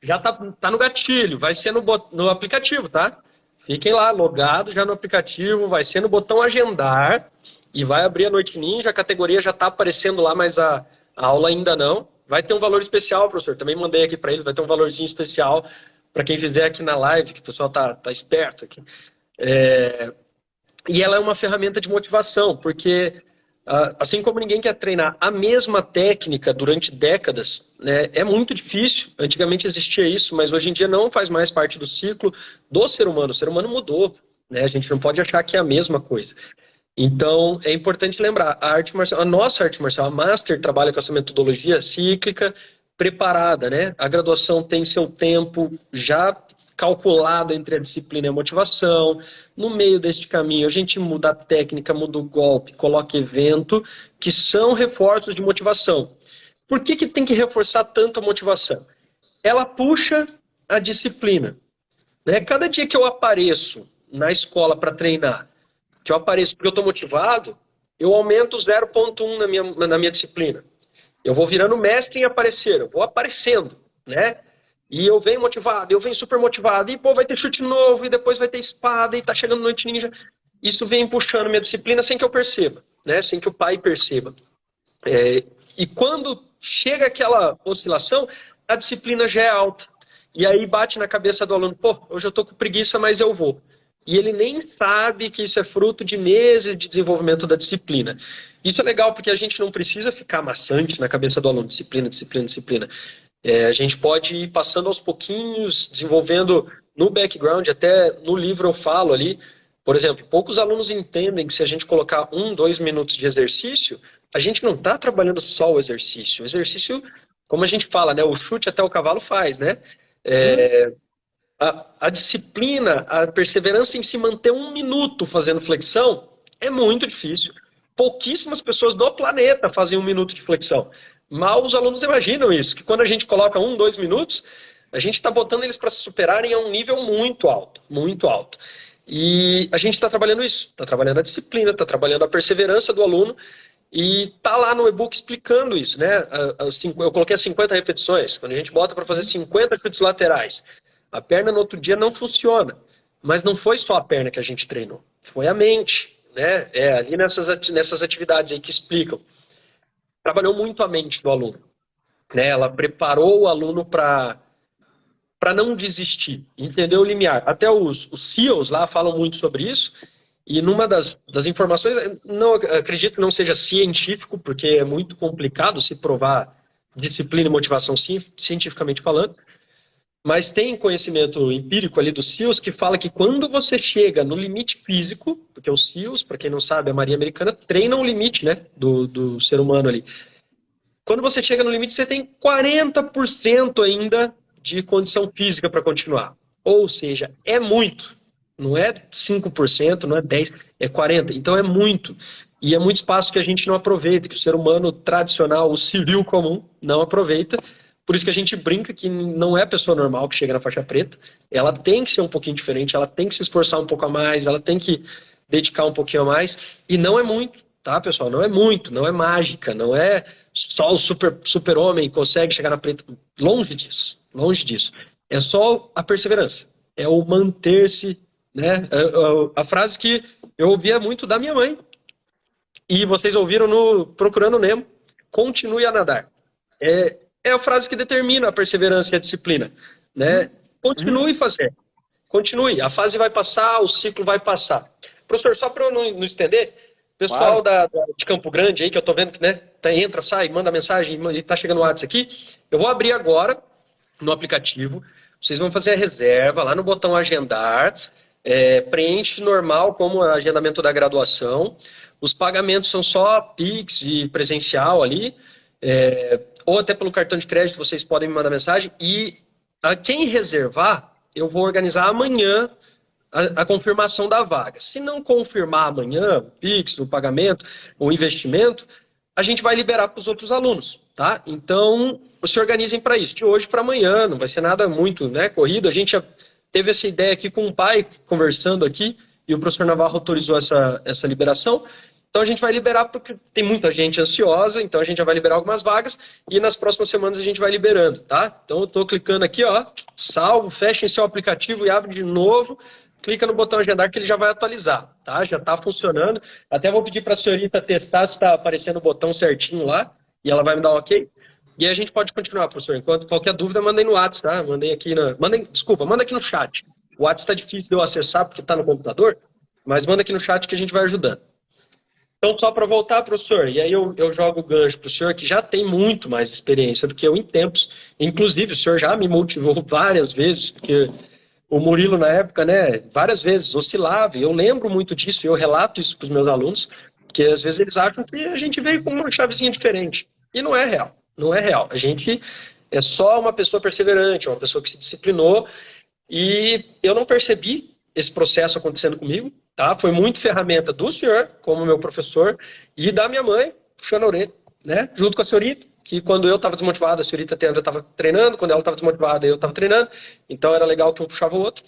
Já tá no gatilho, vai ser no aplicativo, tá? Fiquem lá, logados já no aplicativo, vai ser no botão agendar e vai abrir a Noite Ninja, a categoria já tá aparecendo lá, mas a aula ainda não. Vai ter um valor especial, professor, também mandei aqui para eles, vai ter um valorzinho especial para quem fizer aqui na live, que o pessoal tá esperto aqui. E ela é uma ferramenta de motivação, porque assim como ninguém quer treinar a mesma técnica durante décadas, né, é muito difícil. Antigamente existia isso, mas hoje em dia não faz mais parte do ciclo do ser humano. O ser humano mudou, né? A gente não pode achar que é a mesma coisa. Então, é importante lembrar, a nossa arte marcial, a Master, trabalha com essa metodologia cíclica preparada, né? A graduação tem seu tempo já calculado entre a disciplina e a motivação. No meio deste caminho, a gente muda a técnica, muda o golpe, coloca evento, que são reforços de motivação. Por que tem que reforçar tanto a motivação? Ela puxa a disciplina. Né? Cada dia que eu apareço na escola para treinar, que eu apareço porque eu estou motivado, eu aumento 0,1 na minha disciplina. Eu vou virando mestre em aparecer, eu vou aparecendo, né? E eu venho motivado, eu venho super motivado, e pô, vai ter chute novo, e depois vai ter espada, e tá chegando Noite Ninja. Isso vem puxando minha disciplina sem que eu perceba, né? Sem que o pai perceba. E quando chega aquela oscilação, a disciplina já é alta. E aí bate na cabeça do aluno, pô, hoje eu tô com preguiça, mas eu vou. E ele nem sabe que isso é fruto de meses de desenvolvimento da disciplina. Isso é legal porque a gente não precisa ficar maçante na cabeça do aluno, disciplina, disciplina, disciplina. A gente pode ir passando aos pouquinhos, desenvolvendo no background, até no livro eu falo ali, por exemplo, poucos alunos entendem que se a gente colocar 1, 2 minutos de exercício, a gente não está trabalhando só o exercício. O exercício, como a gente fala, né, o chute até o cavalo faz, né? A disciplina, a perseverança em se manter 1 minuto fazendo flexão é muito difícil. Pouquíssimas pessoas no planeta fazem 1 minuto de flexão. Mal os alunos imaginam isso, que quando a gente coloca 1, 2 minutos, a gente está botando eles para se superarem a um nível muito alto, muito alto. E a gente está trabalhando isso, está trabalhando a disciplina, está trabalhando a perseverança do aluno e está lá no e-book explicando isso, né? Eu coloquei as 50 repetições, quando a gente bota para fazer 50 chutes laterais, a perna no outro dia não funciona, mas não foi só a perna que a gente treinou, foi a mente, né? Ali nessas atividades aí que explicam. Trabalhou muito a mente do aluno, né? Ela preparou o aluno para não desistir, entendeu o limiar. Até os CEOs lá falam muito sobre isso, e numa das informações, não acredito que não seja científico, porque é muito complicado se provar disciplina e motivação cientificamente falando, mas tem conhecimento empírico ali dos CEOs que fala que quando você chega no limite físico, porque os CEOs, para quem não sabe, a Marinha Americana treina o limite, né, do ser humano ali. Quando você chega no limite, você tem 40% ainda de condição física para continuar. Ou seja, é muito. Não é 5%, não é 10%, é 40%. Então é muito. E é muito espaço que a gente não aproveita, que o ser humano tradicional, o civil comum, não aproveita. Por isso que a gente brinca que não é a pessoa normal que chega na faixa preta. Ela tem que ser um pouquinho diferente, ela tem que se esforçar um pouco a mais, ela tem que dedicar um pouquinho a mais. E não é muito. tá, pessoal? Não é muito, não é mágica, não é só o super-homem consegue chegar na preta. Longe disso, longe disso. É só a perseverança, é o manter-se, né? A frase que eu ouvia muito da minha mãe, e vocês ouviram no Procurando Nemo, continue a nadar. É a frase que determina a perseverança e a disciplina, né? Continue fazendo. Continue, a fase vai passar, o ciclo vai passar. Professor, só para eu não estender, pessoal de Campo Grande aí, que eu tô vendo que, né, entra, sai, manda mensagem e tá chegando o WhatsApp aqui, eu vou abrir agora no aplicativo, vocês vão fazer a reserva lá no botão agendar, preenche normal como agendamento da graduação, os pagamentos são só Pix e presencial ali, ou até pelo cartão de crédito vocês podem me mandar mensagem, e a quem reservar, eu vou organizar amanhã a confirmação da vaga. Se não confirmar amanhã, o Pix, o pagamento, o investimento, a gente vai liberar para os outros alunos, tá? Então, se organizem para isso, de hoje para amanhã, não vai ser nada muito, né, corrido. A gente já teve essa ideia aqui com o pai, conversando aqui, e o professor Navarro autorizou essa liberação. Então a gente vai liberar porque tem muita gente ansiosa, então a gente já vai liberar algumas vagas e nas próximas semanas a gente vai liberando, tá? Então eu estou clicando aqui, ó, salvo, fecha em seu aplicativo e abre de novo, clica no botão agendar que ele já vai atualizar, tá? Já está funcionando. Até vou pedir para a senhorita testar se está aparecendo o botão certinho lá e ela vai me dar um ok. E aí a gente pode continuar, professor. Enquanto qualquer dúvida, mandem no WhatsApp, tá? Mandem aqui manda aqui no chat. O WhatsApp está difícil de eu acessar porque está no computador, mas manda aqui no chat que a gente vai ajudando. Então, só para voltar, professor, e aí eu jogo o gancho para o senhor, que já tem muito mais experiência do que eu em tempos. Inclusive, o senhor já me motivou várias vezes, porque o Murilo, na época, né, várias vezes oscilava, e eu lembro muito disso, e eu relato isso para os meus alunos, porque às vezes eles acham que a gente veio com uma chavezinha diferente. E não é real, não é real. A gente é só uma pessoa perseverante, uma pessoa que se disciplinou, e eu não percebi esse processo acontecendo comigo, tá? Foi muito ferramenta do senhor, como meu professor, e da minha mãe, puxando a orelha, né? Junto com a senhorita, que quando eu estava desmotivado, a senhorita estava treinando, quando ela estava desmotivada, eu estava treinando, então era legal que um puxava o outro.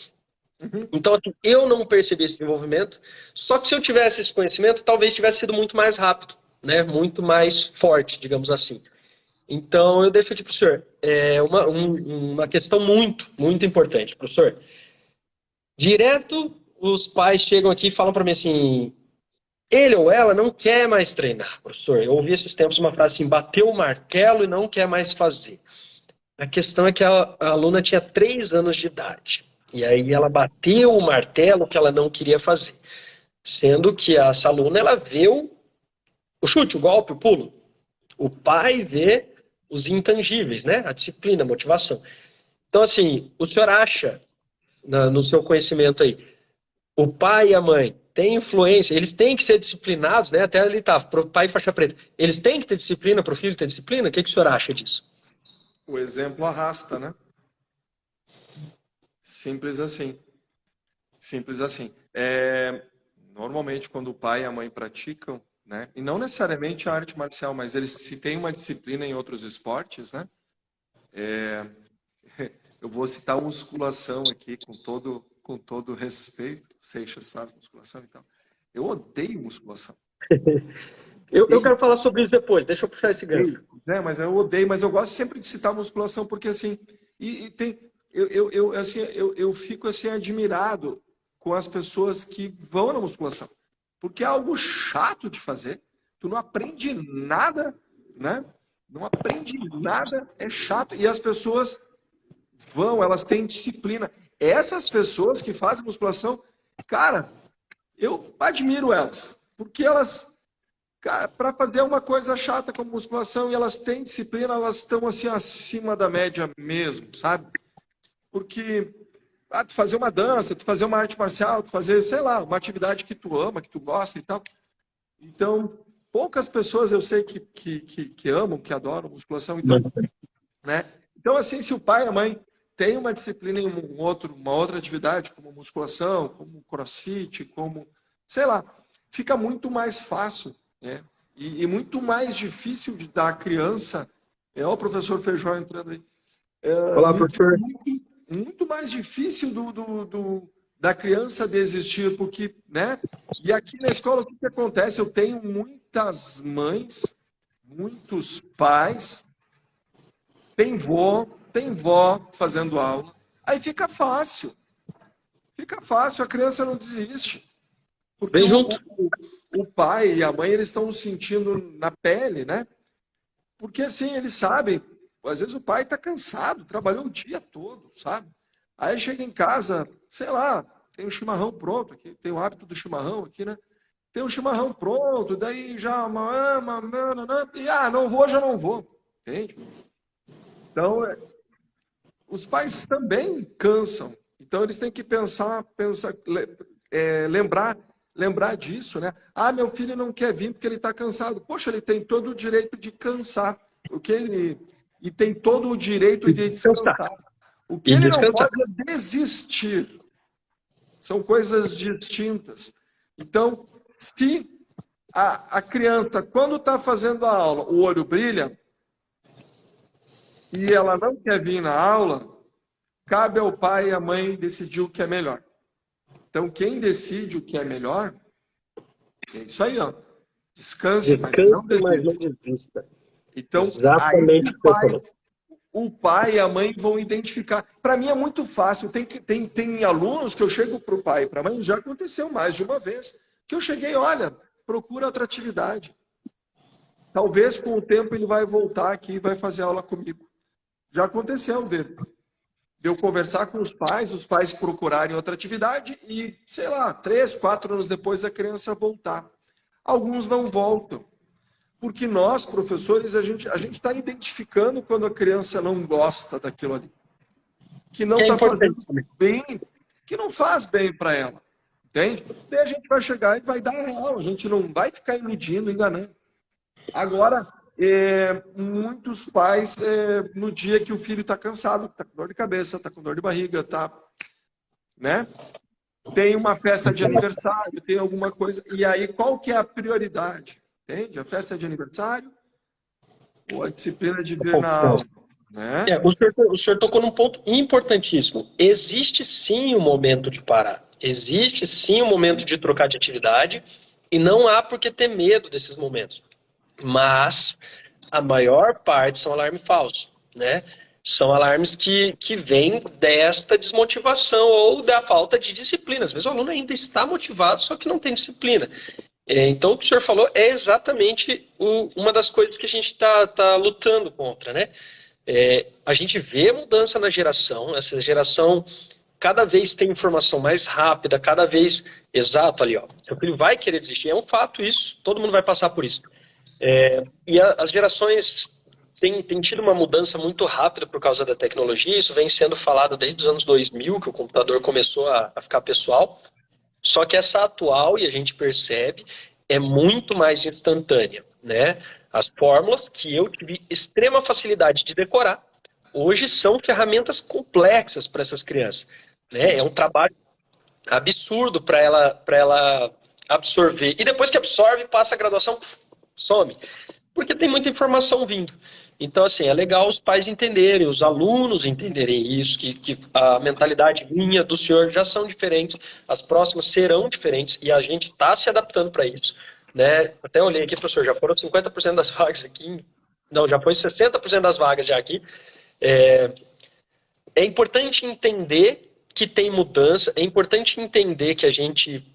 Então, assim, eu não percebi esse desenvolvimento, só que se eu tivesse esse conhecimento, talvez tivesse sido muito mais rápido, né? Muito mais forte, digamos assim. Então, eu deixo aqui para o senhor uma questão muito, muito importante, professor. Direto, os pais chegam aqui e falam para mim assim, ele ou ela não quer mais treinar, professor. Eu ouvi esses tempos uma frase assim, bateu o martelo e não quer mais fazer. A questão é que a aluna tinha 3 anos de idade. E aí ela bateu o martelo que ela não queria fazer. Sendo que essa aluna, ela vê o chute, o golpe, o pulo. O pai vê os intangíveis, né? A disciplina, a motivação. Então, assim, o senhor acha, no seu conhecimento aí, o pai e a mãe têm influência, eles têm que ser disciplinados, né? Até ali tá, pro pai faixa preta. Eles têm que ter disciplina, pro filho ter disciplina? O que o senhor acha disso? O exemplo arrasta, né? Simples assim. Simples assim. Normalmente, quando o pai e a mãe praticam, né? E não necessariamente a arte marcial, mas eles se têm uma disciplina em outros esportes, né? Eu vou citar musculação aqui com todo respeito. O Seixas faz musculação e tal. Eu odeio musculação. Eu quero falar sobre isso depois, deixa eu puxar esse gancho. Mas eu odeio, mas eu gosto sempre de citar musculação, porque assim, eu fico assim admirado com as pessoas que vão na musculação. Porque é algo chato de fazer, tu não aprende nada, né? Não aprende nada, é chato. E as pessoas vão, elas têm disciplina. Essas pessoas que fazem musculação, cara, eu admiro elas. Porque elas, para fazer uma coisa chata como musculação, e elas têm disciplina, elas estão assim acima da média mesmo, sabe? Porque tu fazer uma dança, tu fazer uma arte marcial, tu fazer, sei lá, uma atividade que tu ama, que tu gosta e tal. Então, poucas pessoas eu sei que amam, que adoram musculação. Então, né? Então, assim, se o pai e a mãe têm uma disciplina em uma outra atividade, como musculação, como crossfit, como, sei lá, fica muito mais fácil, né? E muito mais difícil de dar à criança. O professor Feijó entrando aí. Olá, professor. Muito mais difícil da criança desistir, porque, né? E aqui na escola, o que acontece? Eu tenho muitas mães, muitos pais, tem vó fazendo aula. Aí fica fácil. Fica fácil, a criança não desiste. Porque Vem junto. O pai e a mãe, eles estão sentindo na pele, né? Porque assim, eles sabem, às vezes o pai está cansado, trabalhou o dia todo, sabe? Aí chega em casa, sei lá, tem um chimarrão pronto aqui, tem o hábito do chimarrão aqui, né? Tem um chimarrão pronto, daí já não vou, já não vou. Entende? Então, os pais também cansam. Então, eles têm que lembrar disso, né? Ah, meu filho não quer vir porque ele está cansado. Poxa, ele tem todo o direito de cansar. E tem todo o direito de descansar. O que ele não pode é desistir. São coisas distintas. Então, se a criança, quando está fazendo a aula, o olho brilha, e ela não quer vir na aula, cabe ao pai e à mãe decidir o que é melhor. Então, quem decide o que é melhor, é isso aí, ó. Descanse, mas não desista. Então, exatamente aí o pai e a mãe vão identificar. Para mim é muito fácil. Tem alunos que eu chego para o pai e para a mãe, já aconteceu mais de uma vez, que eu cheguei, olha, procura outra atividade. Talvez com o tempo ele vai voltar aqui e vai fazer aula comigo. Já aconteceu de eu conversar com os pais procurarem outra atividade e, sei lá, 3, 4 anos depois a criança voltar. Alguns não voltam. Porque nós, professores, a gente está identificando quando a criança não gosta daquilo ali. Que não está fazendo bem, que não faz bem para ela. Entende? Daí a gente vai chegar e vai dar aula. A gente não vai ficar iludindo, enganando. Agora, muitos pais, no dia que o filho está cansado, está com dor de cabeça, está com dor de barriga, né? Tem uma festa de aniversário, tem alguma coisa. E aí, qual que é a prioridade? Entende? A festa de aniversário ou a disciplina de vir na aula? Né? O senhor tocou num ponto importantíssimo. Existe sim um momento de parar. Existe sim um momento de trocar de atividade e não há por que ter medo desses momentos. Mas a maior parte são alarmes falsos, né? São alarmes que vêm desta desmotivação ou da falta de disciplina. Às vezes o aluno ainda está motivado, só que não tem disciplina. Então, o que o senhor falou é exatamente uma das coisas que a gente está lutando contra, né? A gente vê mudança na geração, essa geração cada vez tem informação mais rápida, cada vez... Exato, ali, ó. Seu filho vai querer desistir, é um fato isso, todo mundo vai passar por isso. E as gerações têm tido uma mudança muito rápida por causa da tecnologia, isso vem sendo falado desde os anos 2000, que o computador começou a ficar pessoal. Só que essa atual, e a gente percebe, é muito mais instantânea, né? As fórmulas que eu tive extrema facilidade de decorar, hoje são ferramentas complexas para essas crianças, né? É um trabalho absurdo para ela absorver. E depois que absorve, passa a graduação, some. Porque tem muita informação vindo. Então, assim, é legal os pais entenderem, os alunos entenderem isso, que a mentalidade minha, do senhor, já são diferentes, as próximas serão diferentes, e a gente está se adaptando para isso, né? Até olhei aqui, professor, já foram 50% das vagas aqui, não, já foi 60% das vagas já aqui. É importante entender que tem mudança, é importante entender que a gente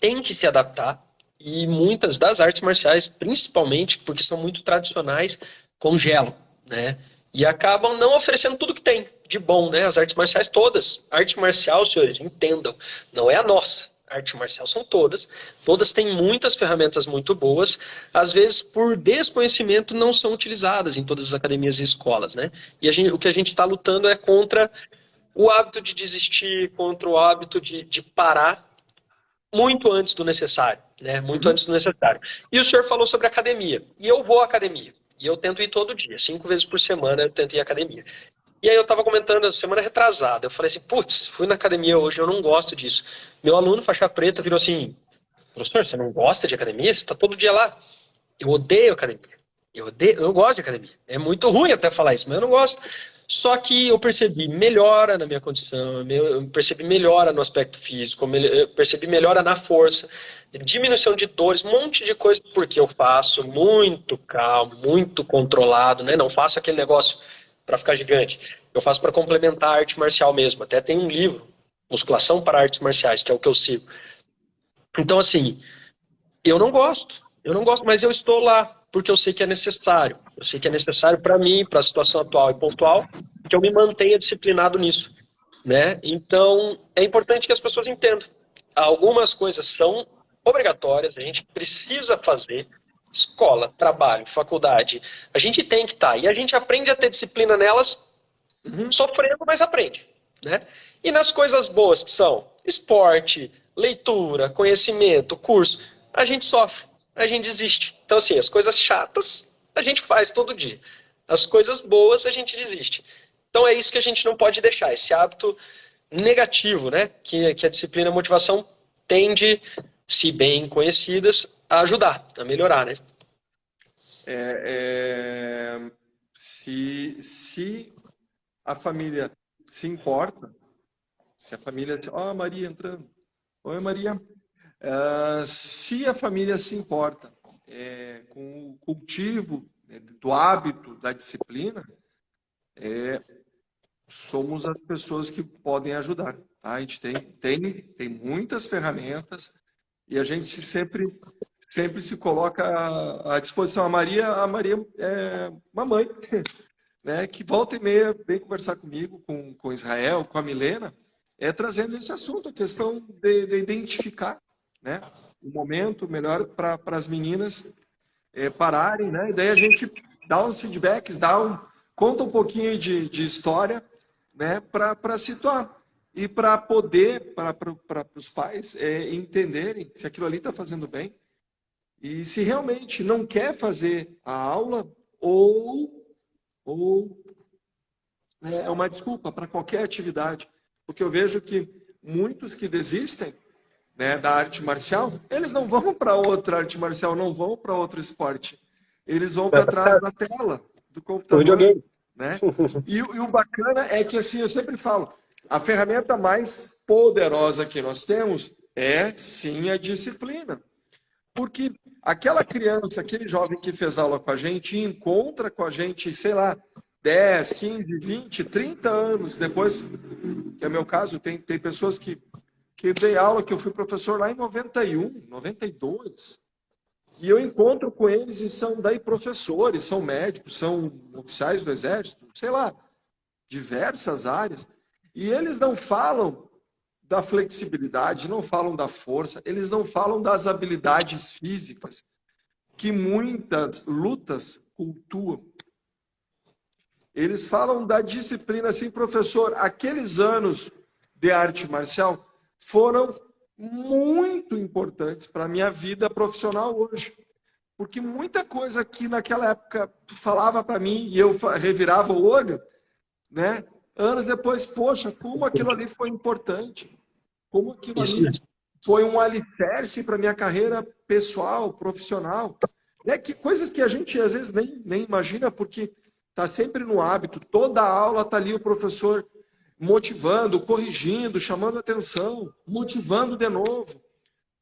tem que se adaptar, e muitas das artes marciais, principalmente, porque são muito tradicionais, congelam, né? E acabam não oferecendo tudo que tem de bom, né? As artes marciais todas. Arte marcial, senhores, entendam, não é a nossa. Arte marcial são todas. Todas têm muitas ferramentas muito boas. Às vezes, por desconhecimento, não são utilizadas em todas as academias e escolas, né? E o que a gente está lutando é contra o hábito de desistir, contra o hábito de parar muito antes do necessário, né? Muito antes do necessário. E o senhor falou sobre academia. E eu vou à academia. E eu tento ir todo dia. 5 vezes por semana eu tento ir à academia. E aí eu estava comentando, semana retrasada, eu falei assim, putz, fui na academia hoje, eu não gosto disso. Meu aluno, faixa preta, virou assim, professor, você não gosta de academia? Você está todo dia lá. Eu odeio academia. Eu gosto de academia. É muito ruim até falar isso, mas eu não gosto. Só que eu percebi melhora na minha condição, eu percebi melhora no aspecto físico, eu percebi melhora na força. diminuição de dores, um monte de coisa, porque eu faço muito calmo, muito controlado, né? Não faço aquele negócio para ficar gigante. Eu faço para complementar a arte marcial mesmo. Até tem um livro, Musculação para Artes Marciais, que é o que eu sigo. Então, assim, eu não gosto, mas eu estou lá porque eu sei que é necessário. Eu sei que é necessário para mim, para a situação atual e pontual, que eu me mantenha disciplinado nisso, né? Então, é importante que as pessoas entendam. Algumas coisas são obrigatórias, a gente precisa fazer. Escola, trabalho, faculdade, a gente tem que estar. E a gente aprende a ter disciplina nelas, sofrendo, mas aprende, né? E nas coisas boas que são esporte, leitura, conhecimento, curso, a gente sofre, a gente desiste. Então, assim, as coisas chatas a gente faz todo dia. As coisas boas a gente desiste. Então é isso que a gente não pode deixar, esse hábito negativo, né? Que a disciplina e a motivação tende, se bem conhecidas, a ajudar, a melhorar, né? Se a família se importa, se a família... Ó, a Maria entrando. Oi, Maria. Se a família se importa com o cultivo do hábito, da disciplina, somos as pessoas que podem ajudar. Tá? A gente tem muitas ferramentas e a gente sempre se coloca à disposição. A Maria é uma mãe, né, que volta e meia vem conversar comigo, com Israel, com a Milena, trazendo esse assunto, a questão de identificar, né, o momento melhor para as meninas pararem, né? E daí a gente dá uns feedbacks, conta um pouquinho de história, né, para situar e para poder, para os pais entenderem se aquilo ali está fazendo bem e se realmente não quer fazer a aula ou é uma desculpa para qualquer atividade. Porque eu vejo que muitos que desistem, né, da arte marcial, eles não vão para outra arte marcial, não vão para outro esporte. Eles vão para trás da tela do computador, né? E o bacana é que, assim, eu sempre falo, a ferramenta mais poderosa que nós temos é, sim, a disciplina. Porque aquela criança, aquele jovem que fez aula com a gente, encontra com a gente, sei lá, 10, 15, 20, 30 anos depois, que é o meu caso, tem pessoas que dei aula, que eu fui professor lá em 91, 92, e eu encontro com eles e são daí professores, são médicos, são oficiais do exército, sei lá, diversas áreas, e eles não falam da flexibilidade, não falam da força, eles não falam das habilidades físicas que muitas lutas cultuam. Eles falam da disciplina, assim, professor, aqueles anos de arte marcial foram muito importantes para a minha vida profissional hoje. Porque muita coisa que naquela época tu falava para mim e eu revirava o olho, né? Anos depois, poxa, como aquilo ali foi importante. Como aquilo ali foi um alicerce para a minha carreira pessoal, profissional. Né? Que coisas que a gente às vezes nem imagina, porque está sempre no hábito. Toda aula está ali o professor motivando, corrigindo, chamando atenção, motivando de novo.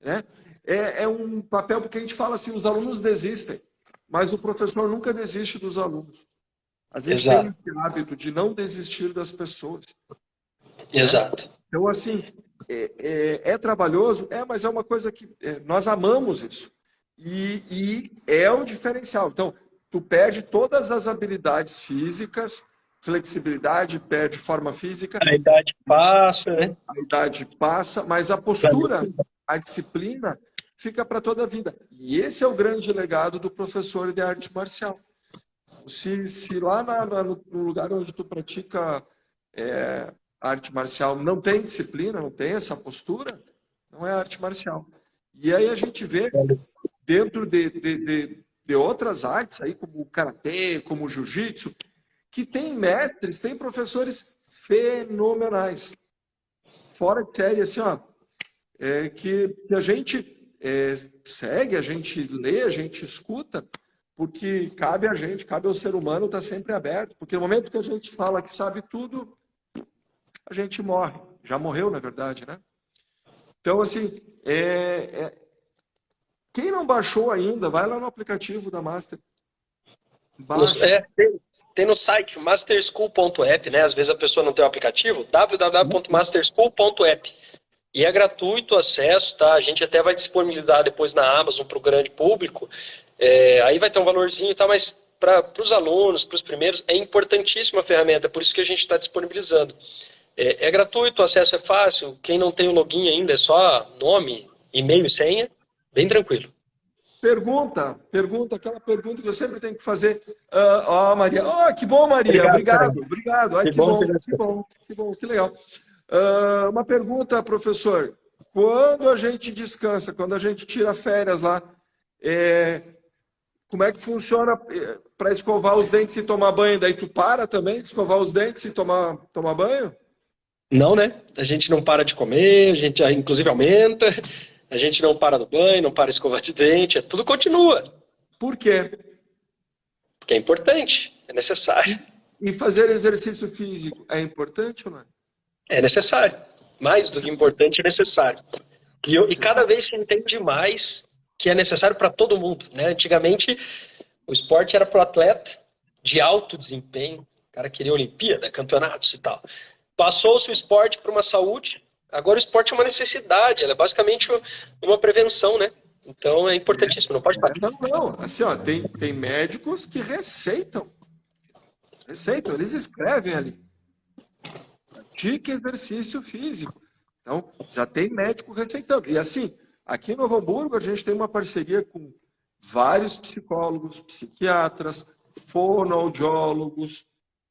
Né? É um papel, porque a gente fala assim, os alunos desistem, mas o professor nunca desiste dos alunos. A gente tem esse hábito de não desistir das pessoas. Exato. Né? Então, assim, é trabalhoso, mas é uma coisa que nós amamos isso. E é o diferencial. Então, tu perde todas as habilidades físicas, flexibilidade, perde forma física. A idade passa, né? A idade passa, mas a postura, a disciplina, fica para toda a vida. E esse é o grande legado do professor de arte marcial. Se lá no lugar onde tu pratica arte marcial não tem disciplina, não tem essa postura, não é arte marcial. E aí a gente vê dentro de outras artes, aí, como o karatê, como o jiu-jitsu, que tem mestres, tem professores fenomenais. Fora de série, assim, ó, que a gente segue, a gente lê, a gente escuta, porque cabe a gente, cabe ao ser humano estar sempre aberto. Porque no momento que a gente fala que sabe tudo, a gente morre. Já morreu, na verdade, né? Então, assim, Quem não baixou ainda, vai lá no aplicativo da Master. Baixa. Tem no site masterschool.app, né? Às vezes a pessoa não tem o aplicativo, www.masterschool.app. E é gratuito o acesso, tá? A gente até vai disponibilizar depois na Amazon para o grande público. Aí vai ter um valorzinho e tal, mas para os alunos, para os primeiros, é importantíssima a ferramenta, por isso que a gente está disponibilizando. É gratuito, o acesso é fácil, quem não tem o login ainda é só nome, e-mail e senha, bem tranquilo. Pergunta, aquela pergunta que eu sempre tenho que fazer. Maria. Que bom, Maria. Obrigado. Ai, que bom, que legal. Uma pergunta, professor. Quando a gente descansa, quando a gente tira férias lá, como é que funciona para escovar os dentes e tomar banho? Daí tu para também de escovar os dentes e tomar banho? Não, né? A gente não para de comer, a gente inclusive aumenta. A gente não para do banho, não para de escovar de dente, tudo continua. Por quê? Porque é importante, é necessário. E fazer exercício físico é importante ou não é? É necessário. Mais do que importante, é necessário. E cada vez se entende mais que é necessário para todo mundo, né? Antigamente, o esporte era para o atleta de alto desempenho, o cara queria Olimpíada, campeonatos e tal. Passou-se o esporte para uma saúde. Agora o esporte é uma necessidade, ela é basicamente uma prevenção, né? Então é importantíssimo, não pode parar. Não. Assim, tem médicos que receitam, eles escrevem ali. Pratique exercício físico. Então, já tem médico receitando. E assim, aqui em Novo Hamburgo, a gente tem uma parceria com vários psicólogos, psiquiatras, fonoaudiólogos,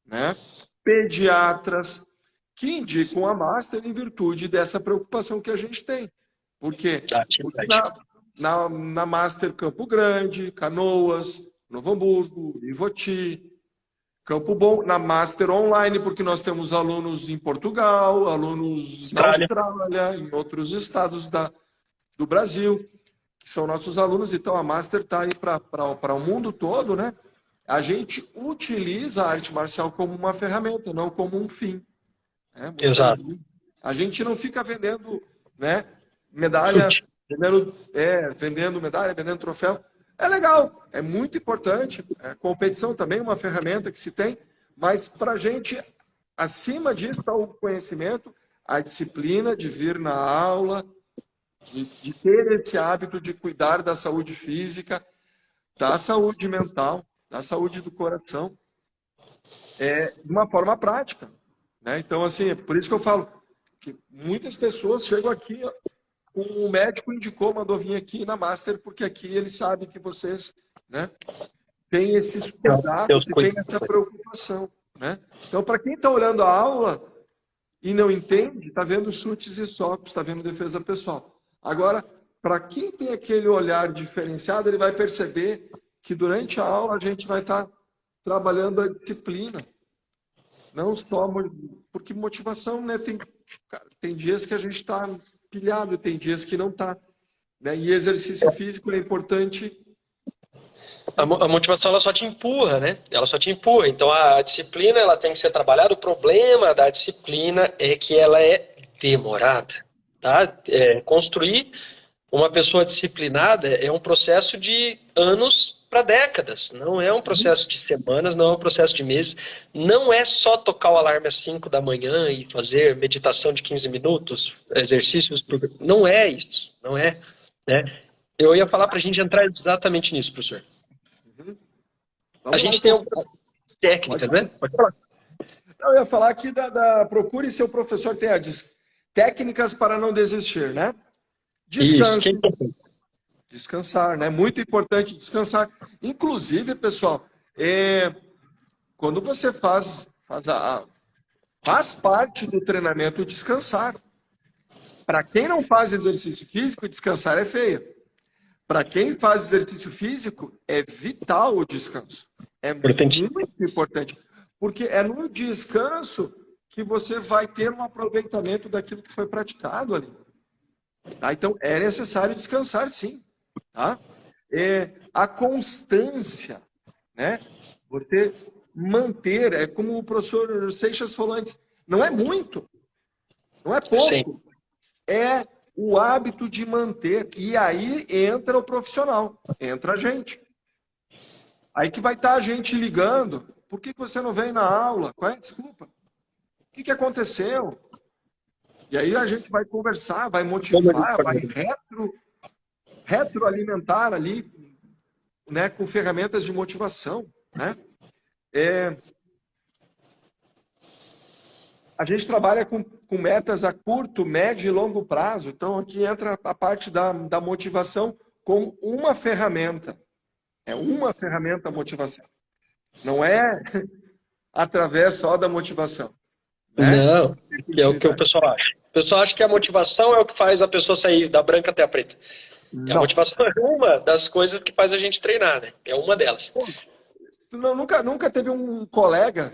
né? Pediatras, que indicam a Master em virtude dessa preocupação que a gente tem. Por quê? Porque na Master Campo Grande, Canoas, Novo Hamburgo, Ivoti, Campo Bom, na Master Online, porque nós temos alunos em Portugal, alunos na Austrália, em outros estados do Brasil, que são nossos alunos. Então, a Master está aí para o mundo todo, né? A gente utiliza a arte marcial como uma ferramenta, não como um fim. Exato. A gente não fica vendendo, né, medalha, vendendo medalha, vendendo troféu. É legal, é muito importante. Competição também é uma ferramenta que se tem, mas para a gente, acima disso, está o conhecimento, a disciplina de vir na aula, de ter esse hábito de cuidar da saúde física, da saúde mental, da saúde do coração, de uma forma prática. Né? Então, assim, é por isso que eu falo que muitas pessoas chegam aqui, o médico indicou, mandou vir aqui na Master, porque aqui ele sabe que vocês, né, têm esses cuidados e têm essa preocupação. Né? Então, para quem está olhando a aula e não entende, está vendo chutes e socos, está vendo defesa pessoal. Agora, para quem tem aquele olhar diferenciado, ele vai perceber que durante a aula a gente vai estar trabalhando a disciplina. Não só porque motivação, né? Tem dias que a gente está pilhado, tem dias que não está. Né? E exercício físico é importante. A motivação ela só te empurra, né? Ela só te empurra. Então a disciplina ela tem que ser trabalhada. O problema da disciplina é que ela é demorada. Tá? Construir uma pessoa disciplinada é um processo de anos para décadas. Não é um processo de semanas, não é um processo de meses. Não é só tocar o alarme às 5 da manhã e fazer meditação de 15 minutos, exercícios. Não é isso. Não é. Né? Eu ia falar para a gente entrar exatamente nisso, professor. A gente tem algumas técnicas, né? Pode falar. Eu ia falar aqui procure seu professor tem técnicas para não desistir, né? Descanso. Descansar, né? Muito importante descansar. Inclusive, pessoal, quando você faz parte do treinamento descansar. Para quem não faz exercício físico, descansar é feio. Para quem faz exercício físico, é vital o descanso. É muito importante. Porque é no descanso que você vai ter um aproveitamento daquilo que foi praticado ali. Tá? Então, é necessário descansar, sim. Tá? A constância, né? Você manter, é como o professor Seixas falou antes, não é muito, não é pouco. Sim. É o hábito de manter. E aí entra o profissional, entra a gente. Aí que vai estar a gente ligando. Por que você não veio na aula? Qual é a desculpa? O que aconteceu? E aí a gente vai conversar, vai motivar, vai retroalimentar ali, né, com ferramentas de motivação, né? A gente trabalha com metas a curto, médio e longo prazo. Então, aqui entra a parte da motivação como uma ferramenta. É uma ferramenta a motivação. Não é através só da motivação. Né? Não, é o que o pessoal acha. O pessoal acha que a motivação é o que faz a pessoa sair da branca até a preta. A motivação é uma das coisas que faz a gente treinar, né? É uma delas. Pô, nunca teve um colega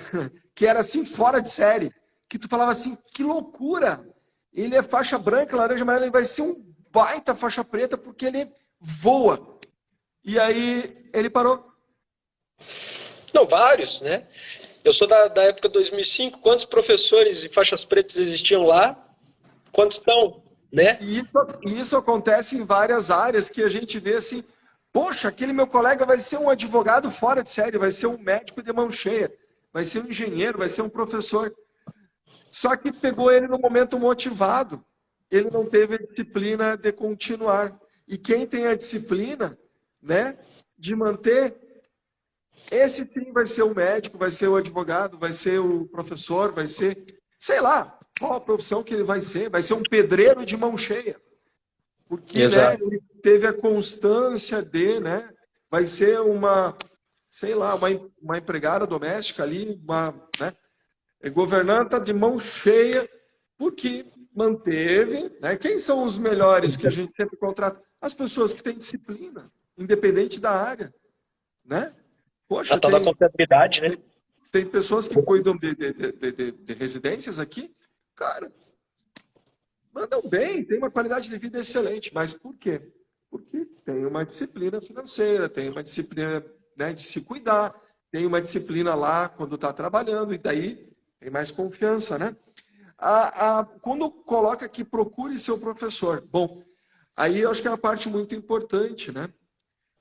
que era assim, fora de série, que tu falava assim, que loucura! Ele é faixa branca, laranja, amarela, ele vai ser um baita faixa preta porque ele voa. E aí ele parou. Não, vários, né? Eu sou da época de 2005. Quantos professores e faixas pretas existiam lá? Quantos estão, né? E isso acontece em várias áreas que a gente vê assim, poxa, aquele meu colega vai ser um advogado fora de série, vai ser um médico de mão cheia, vai ser um engenheiro, vai ser um professor. Só que pegou ele no momento motivado. Ele não teve a disciplina de continuar. E quem tem a disciplina, né, de manter, esse sim vai ser o médico, vai ser o advogado, vai ser o professor, vai ser, sei lá, qual a profissão que ele vai ser um pedreiro de mão cheia. Porque, né, ele teve a constância de, né, vai ser uma, sei lá, uma empregada doméstica ali, né, governanta de mão cheia, porque manteve, né? Quem são os melhores que a gente sempre contrata? As pessoas que têm disciplina, independente da área, né? Poxa, a tal da confiabilidade, né? Tem pessoas que cuidam de residências aqui, cara, mandam bem, tem uma qualidade de vida excelente, mas por quê? Porque tem uma disciplina financeira, tem uma disciplina, né, de se cuidar, tem uma disciplina lá quando está trabalhando, e daí tem mais confiança, né? Quando coloca que procure seu professor, bom, aí eu acho que é uma parte muito importante, né?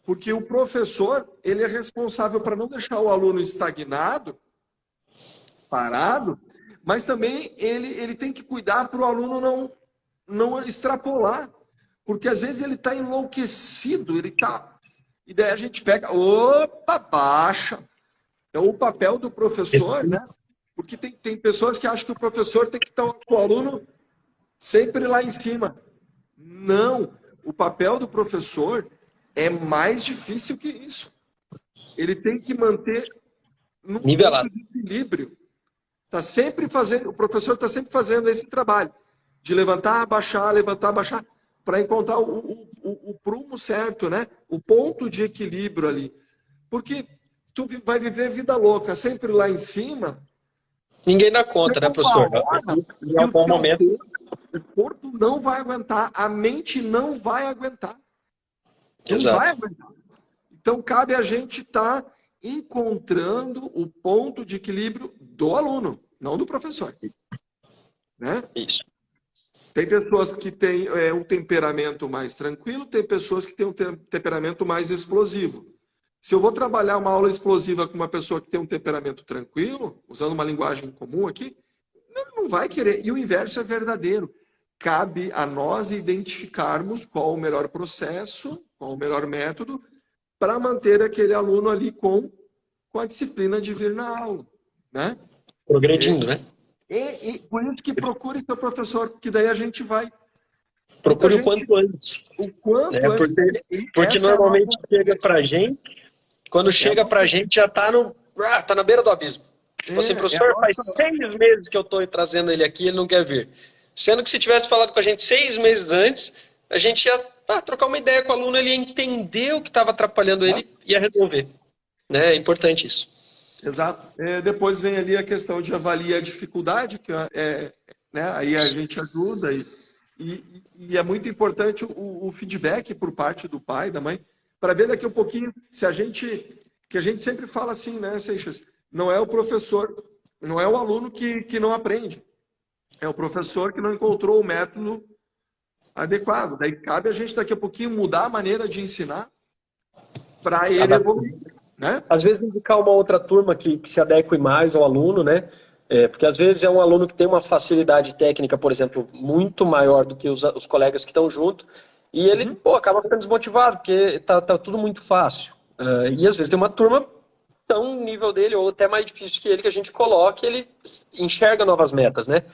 Porque o professor, ele é responsável para não deixar o aluno estagnado, parado, mas também ele tem que cuidar para o aluno não extrapolar, porque às vezes ele está enlouquecido, ele está... E daí a gente pega, opa, baixa. Então o papel do professor, né? Porque tem pessoas que acham que o professor tem que estar com o aluno sempre lá em cima. Não. O papel do professor é mais difícil que isso. Ele tem que manter no ponto de equilíbrio. O professor está sempre fazendo esse trabalho de levantar, baixar, para encontrar o prumo certo, né? O ponto de equilíbrio ali. Porque tu vai viver vida louca, sempre lá em cima. Ninguém dá conta, né, professor? Em um bom momento. O corpo não vai aguentar, a mente não vai aguentar. Não vai aguentar. Então, cabe a gente estar encontrando o ponto de equilíbrio do aluno, não do professor. Né? Isso. Tem pessoas que têm um temperamento mais tranquilo, tem pessoas que têm um temperamento mais explosivo. Se eu vou trabalhar uma aula explosiva com uma pessoa que tem um temperamento tranquilo, usando uma linguagem comum aqui, não vai querer. E o inverso é verdadeiro. Cabe a nós identificarmos qual o melhor processo, qual o melhor método, para manter aquele aluno ali com a disciplina de vir na aula. Né? Progredindo, né? E por isso que procure seu professor, que daí a gente vai... Procure o quanto antes. O quanto antes. Porque normalmente chega pra gente, quando chega pra gente já tá na beira do abismo. Assim, professor, faz 6 meses que eu tô trazendo ele aqui, ele não quer vir. Sendo que se tivesse falado com a gente 6 meses antes, a gente ia trocar uma ideia com o aluno, ele ia entender o que estava atrapalhando ele e ia resolver. Né? É importante isso. Exato. Depois vem ali a questão de avaliar a dificuldade, que né, aí a gente ajuda e é muito importante o feedback por parte do pai, da mãe, para ver daqui um pouquinho se que a gente sempre fala assim, né, Seixas? Não é o professor, não é o aluno que não aprende. É o professor que não encontrou o método adequado. Daí cabe a gente daqui a pouquinho mudar a maneira de ensinar para ele evoluir, né? Às vezes indicar uma outra turma que se adeque mais ao aluno, né? Porque às vezes é um aluno que tem uma facilidade técnica, por exemplo, muito maior do que os colegas que estão junto, e ele, acaba ficando desmotivado, porque tá tudo muito fácil. E às vezes tem uma turma tão nível dele, ou até mais difícil que ele, que a gente coloca e ele enxerga novas metas, né?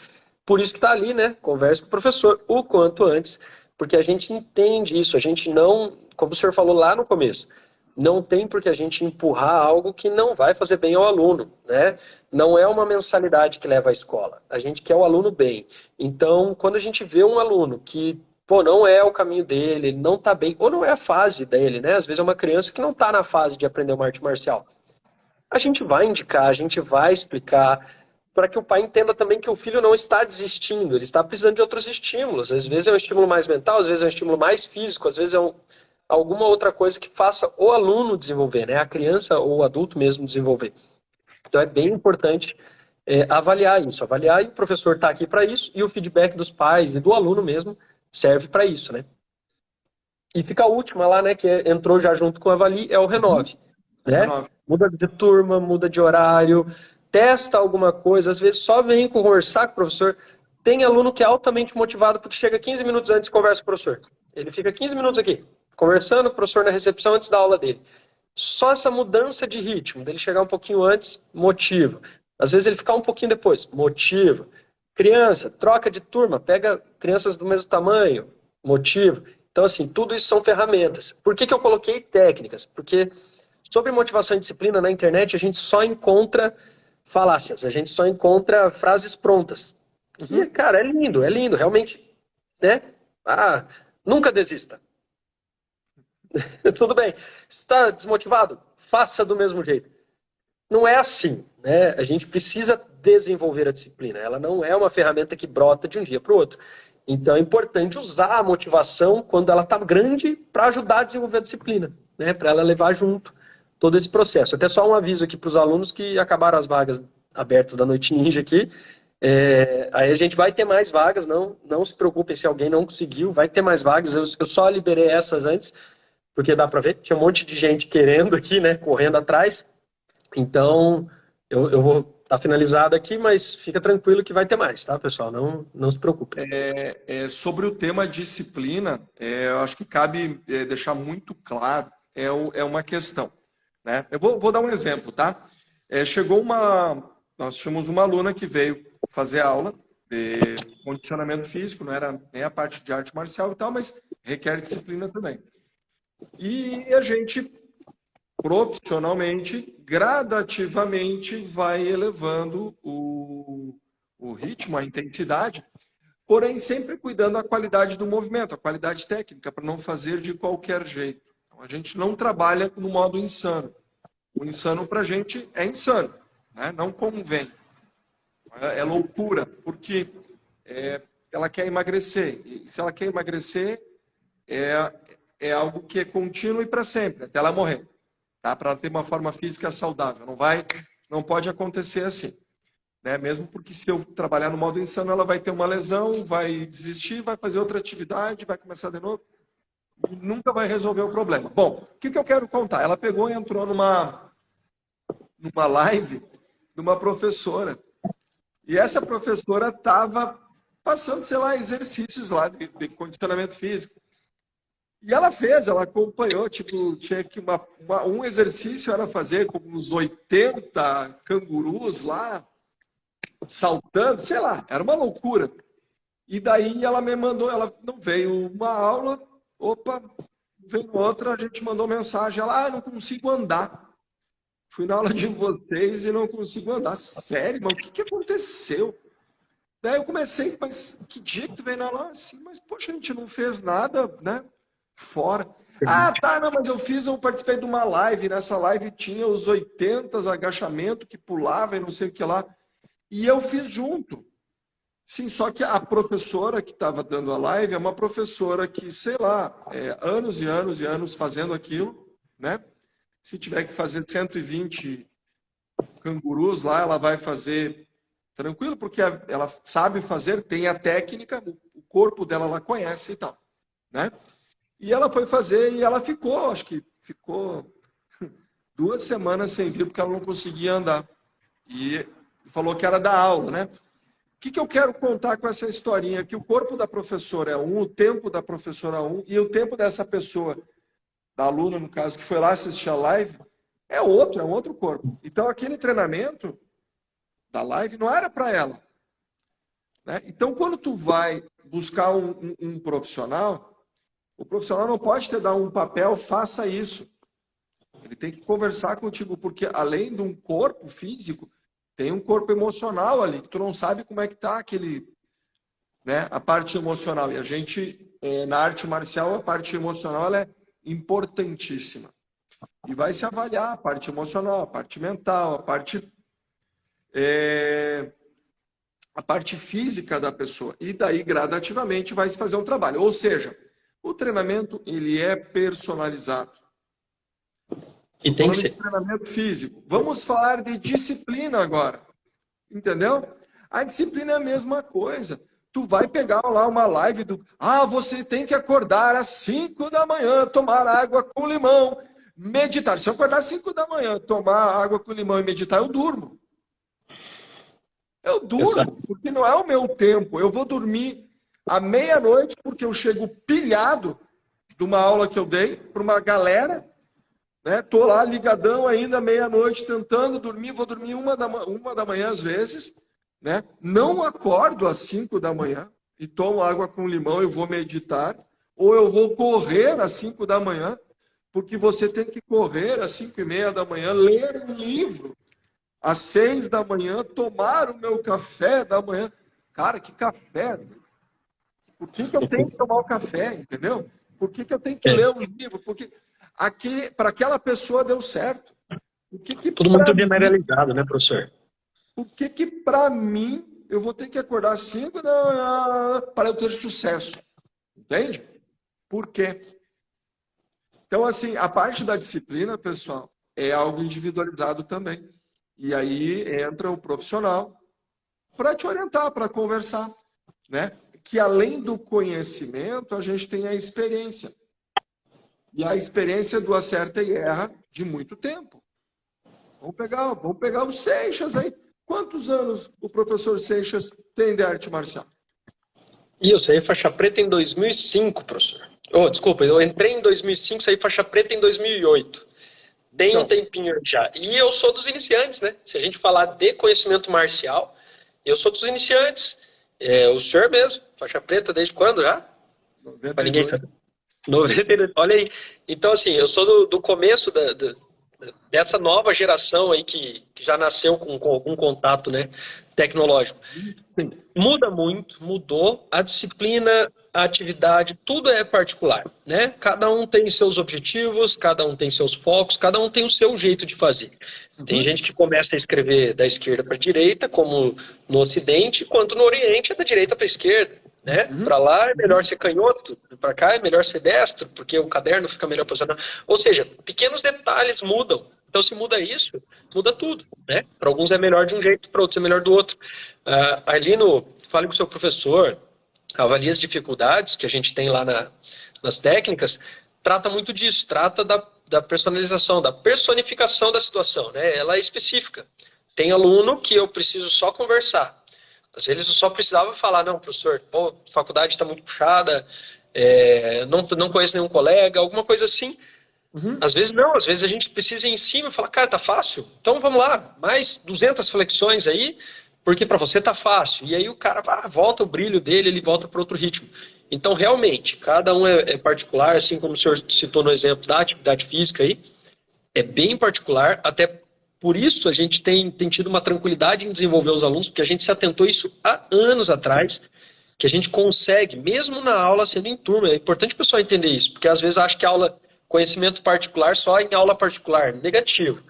Por isso que tá ali, né? Converse com o professor o quanto antes, porque a gente entende isso, a gente não, como o senhor falou lá no começo, não tem por que a gente empurrar algo que não vai fazer bem ao aluno, né? Não é uma mensalidade que leva à escola. A gente quer o aluno bem. Então, quando a gente vê um aluno que, não é o caminho dele, ele não tá bem, ou não é a fase dele, né? Às vezes é uma criança que não tá na fase de aprender uma arte marcial. A gente vai indicar, a gente vai explicar, para que o pai entenda também que o filho não está desistindo, ele está precisando de outros estímulos. Às vezes é um estímulo mais mental, às vezes é um estímulo mais físico, às vezes é alguma outra coisa que faça o aluno desenvolver, né? A criança ou o adulto mesmo desenvolver. Então é bem importante avaliar isso, avaliar, e o professor está aqui para isso, e o feedback dos pais e do aluno mesmo serve para isso, né? E fica a última lá, né, que entrou já junto com o Avali, é o Renove, né? Muda de turma, muda de horário, testa alguma coisa, às vezes só vem conversar com o professor. Tem aluno que é altamente motivado porque chega 15 minutos antes e conversa com o professor. Ele fica 15 minutos aqui, conversando com o professor na recepção antes da aula dele. Só essa mudança de ritmo, dele chegar um pouquinho antes, motiva. Às vezes ele ficar um pouquinho depois, motiva. Criança, troca de turma, pega crianças do mesmo tamanho, motiva. Então, assim, tudo isso são ferramentas. Por que eu coloquei técnicas? Porque sobre motivação e disciplina, na internet, a gente só encontra falácias, a gente só encontra frases prontas. E, cara, é lindo, realmente, né? Nunca desista. Tudo bem. Está desmotivado? Faça do mesmo jeito. Não é assim, né? A gente precisa desenvolver a disciplina. Ela não é uma ferramenta que brota de um dia para o outro. Então é importante usar a motivação quando ela está grande para ajudar a desenvolver a disciplina, né? Para ela levar junto todo esse processo. Até só um aviso aqui para os alunos que acabaram as vagas abertas da Noite Ninja aqui. Aí a gente vai ter mais vagas, não se preocupem se alguém não conseguiu, vai ter mais vagas. Eu só liberei essas antes, porque dá para ver, tinha um monte de gente querendo aqui, né? Correndo atrás. Então, eu vou estar finalizado aqui, mas fica tranquilo que vai ter mais, tá, pessoal? Não se preocupe. Sobre o tema disciplina, eu acho que cabe deixar muito claro, é uma questão, né? Eu vou dar um exemplo, tá? Nós tínhamos uma aluna que veio fazer aula de condicionamento físico, não era nem a parte de arte marcial e tal, mas requer disciplina também. E a gente profissionalmente, gradativamente, vai elevando o ritmo, a intensidade, porém sempre cuidando da qualidade do movimento, a qualidade técnica, para não fazer de qualquer jeito. Então, a gente não trabalha no modo insano. O insano para a gente é insano, né? Não convém. É loucura, porque ela quer emagrecer. E se ela quer emagrecer, é algo que é contínuo e para sempre, até ela morrer. Tá? Para ela ter uma forma física saudável. Não pode acontecer assim. Né? Mesmo porque se eu trabalhar no modo insano, ela vai ter uma lesão, vai desistir, vai fazer outra atividade, vai começar de novo e nunca vai resolver o problema. Bom, o que eu quero contar? Ela pegou e entrou numa live de uma professora. E essa professora estava passando, sei lá, exercícios lá de condicionamento físico. E ela acompanhou, tipo, tinha que um exercício era fazer como uns 80 cangurus lá, saltando, sei lá, era uma loucura. E daí ela me mandou, ela não veio uma aula, veio outra, a gente mandou mensagem, ela, não consigo andar. Fui na aula de vocês e não consigo andar. Sério, mas o que aconteceu? Daí eu comecei, mas que dia que tu veio na aula? Assim, mas poxa, a gente não fez nada, né? Fora. Não, mas eu participei de uma live, nessa live tinha os 80 agachamento que pulava e não sei o que lá, e eu fiz junto. Sim, só que a professora que estava dando a live é uma professora que, sei lá, anos e anos e anos fazendo aquilo, né? Se tiver que fazer 120 cangurus lá, ela vai fazer tranquilo, porque ela sabe fazer, tem a técnica, o corpo dela ela conhece e tal, né? E ela foi fazer e ela ficou, acho que ficou 2 semanas sem vir porque ela não conseguia andar. E falou que era da aula, né? O que eu quero contar com essa historinha? Que o corpo da professora é um, o tempo da professora é um, e o tempo dessa pessoa, da aluna, no caso, que foi lá assistir a live, é um outro corpo. Então, aquele treinamento da live não era para ela, né? Então, quando tu vai buscar um profissional, o profissional não pode te dar um papel, faça isso. Ele tem que conversar contigo, porque além de um corpo físico, tem um corpo emocional ali, que tu não sabe como é que tá aquele, né, a parte emocional. E a gente, na arte marcial, a parte emocional ela é importantíssima. E vai se avaliar a parte emocional, a parte mental, a parte física da pessoa. E daí, gradativamente, vai se fazer um trabalho. Ou seja, o treinamento ele é personalizado. E tem que ser. Treinamento físico. Vamos falar de disciplina agora. Entendeu? A disciplina é a mesma coisa. Tu vai pegar lá uma live do... você tem que acordar às 5 da manhã, tomar água com limão, meditar. Se eu acordar às 5 da manhã, tomar água com limão e meditar, eu durmo. Eu durmo, porque não é o meu tempo. Eu vou dormir à meia-noite, porque eu chego pilhado de uma aula que eu dei para uma galera, né? Tô lá ligadão ainda meia-noite tentando dormir, vou dormir uma da manhã às vezes, né? Não acordo às 5 da manhã e tomo água com limão e vou meditar, ou eu vou correr às 5 da manhã, porque você tem que correr às 5:30 da manhã, ler um livro às 6 da manhã, tomar o meu café da manhã. Cara, que café? Por que eu tenho que tomar o café, entendeu? Por que eu tenho que ler um livro? Porque para aquela pessoa deu certo. Tudo muito generalizado, né, professor? Por que para mim eu vou ter que acordar às 5 da manhã para eu ter sucesso? Entende? Por quê? Então, assim, a parte da disciplina, pessoal, é algo individualizado também. E aí entra o profissional para te orientar, para conversar, né? Que além do conhecimento, a gente tem a experiência. E a experiência do acerta e erra de muito tempo. Vamos pegar o Seixas aí. Quantos anos o professor Seixas tem de arte marcial? E eu saí faixa preta em 2005, professor. Desculpa, eu entrei em 2005, saí faixa preta em 2008. Tem um tempinho já. E eu sou dos iniciantes, né? Se a gente falar de conhecimento marcial, eu sou dos iniciantes. O senhor mesmo, faixa preta desde quando já? 92. Para ninguém saber. 92, olha aí. Então, assim, eu sou do começo dessa nova geração aí que já nasceu com algum contato, né, tecnológico. Sim. Muda muito, mudou. A disciplina, a atividade, tudo é particular, né? Cada um tem seus objetivos, cada um tem seus focos, cada um tem o seu jeito de fazer. Tem gente que começa a escrever da esquerda para a direita, como no Ocidente, enquanto no Oriente é da direita para a esquerda, né? Para lá é melhor ser canhoto, para cá é melhor ser destro, porque o caderno fica melhor posicionado. Ou seja, pequenos detalhes mudam. Então, se muda isso, muda tudo, né? Para alguns é melhor de um jeito, para outros é melhor do outro. Ali fale com o seu professor, avalie as dificuldades que a gente tem lá nas técnicas, trata muito disso, trata da personalização, da personificação da situação, né? Ela é específica. Tem aluno que eu preciso só conversar. Às vezes eu só precisava falar, não, professor, a faculdade está muito puxada, não conheço nenhum colega, alguma coisa assim. Às vezes não, às vezes a gente precisa ir em cima e falar, cara, tá fácil? Então vamos lá, mais 200 flexões aí, porque para você tá fácil. E aí o cara volta o brilho dele, ele volta para outro ritmo. Então realmente, cada um é particular, assim como o senhor citou no exemplo da atividade física aí, é bem particular, até por isso a gente tem tido uma tranquilidade em desenvolver os alunos, porque a gente se atentou isso há anos atrás, que a gente consegue, mesmo na aula sendo em turma, é importante o pessoal entender isso, porque às vezes acha que conhecimento particular só em aula particular. Negativo.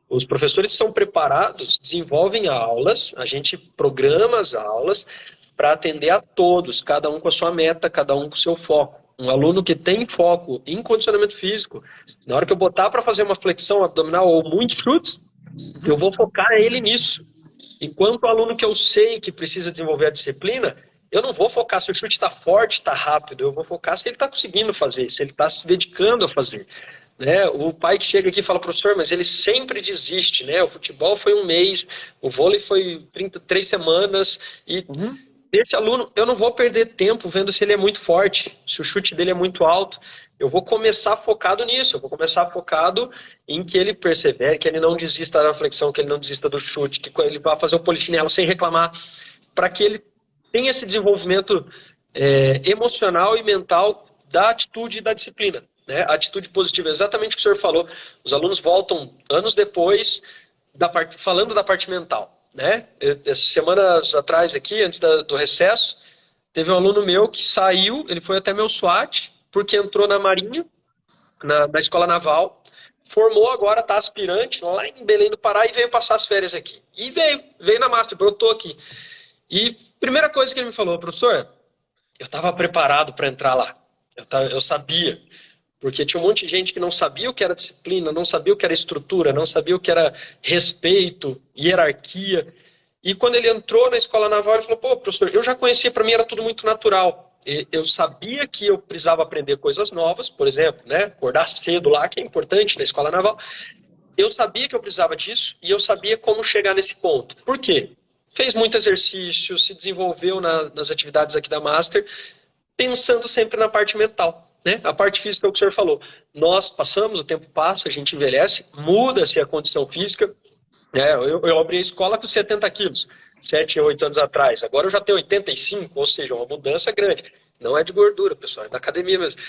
Os professores são preparados, desenvolvem aulas, a gente programa as aulas para atender a todos, cada um com a sua meta, cada um com o seu foco. Um aluno que tem foco em condicionamento físico, na hora que eu botar para fazer uma flexão abdominal ou muitos chutes, eu vou focar ele nisso. Enquanto o aluno que eu sei que precisa desenvolver a disciplina, eu não vou focar se o chute está forte, está rápido, eu vou focar se ele está conseguindo fazer, se ele está se dedicando a fazer. Né? O pai que chega aqui e fala, professor, mas ele sempre desiste, né? O futebol foi um mês, o vôlei foi 33 semanas, e esse aluno, eu não vou perder tempo vendo se ele é muito forte, se o chute dele é muito alto. Eu vou começar focado nisso, eu vou começar focado em que ele persevere, que ele não desista da flexão, que ele não desista do chute, que ele vá fazer o polichinelo sem reclamar, para que ele tenha esse desenvolvimento emocional e mental da atitude e da disciplina. Né? A atitude positiva, exatamente o que o senhor falou. Os alunos voltam anos depois falando da parte mental. Né? Essas semanas atrás aqui, antes do recesso, teve um aluno meu que saiu, ele foi até meu SWAT, porque entrou na Marinha, na Escola Naval, formou agora, está aspirante lá em Belém do Pará e veio passar as férias aqui. E veio na Master, brotou aqui. E primeira coisa que ele me falou, professor, eu estava preparado para entrar lá. Eu sabia. Porque tinha um monte de gente que não sabia o que era disciplina, não sabia o que era estrutura, não sabia o que era respeito, hierarquia. E quando ele entrou na Escola Naval, ele falou, pô, professor, eu já conhecia, para mim era tudo muito natural. Eu sabia que eu precisava aprender coisas novas, por exemplo, né, acordar cedo lá, que é importante na Escola Naval. Eu sabia que eu precisava disso e eu sabia como chegar nesse ponto. Por quê? Fez muito exercício, se desenvolveu nas atividades aqui da Master, pensando sempre na parte mental. Né? A parte física é o que o senhor falou. Nós passamos, o tempo passa, a gente envelhece, muda-se a condição física. Né? Eu abri a escola com 70 quilos, 7, 8 anos atrás. Agora eu já tenho 85, ou seja, uma mudança grande. Não é de gordura, pessoal, é da academia mesmo.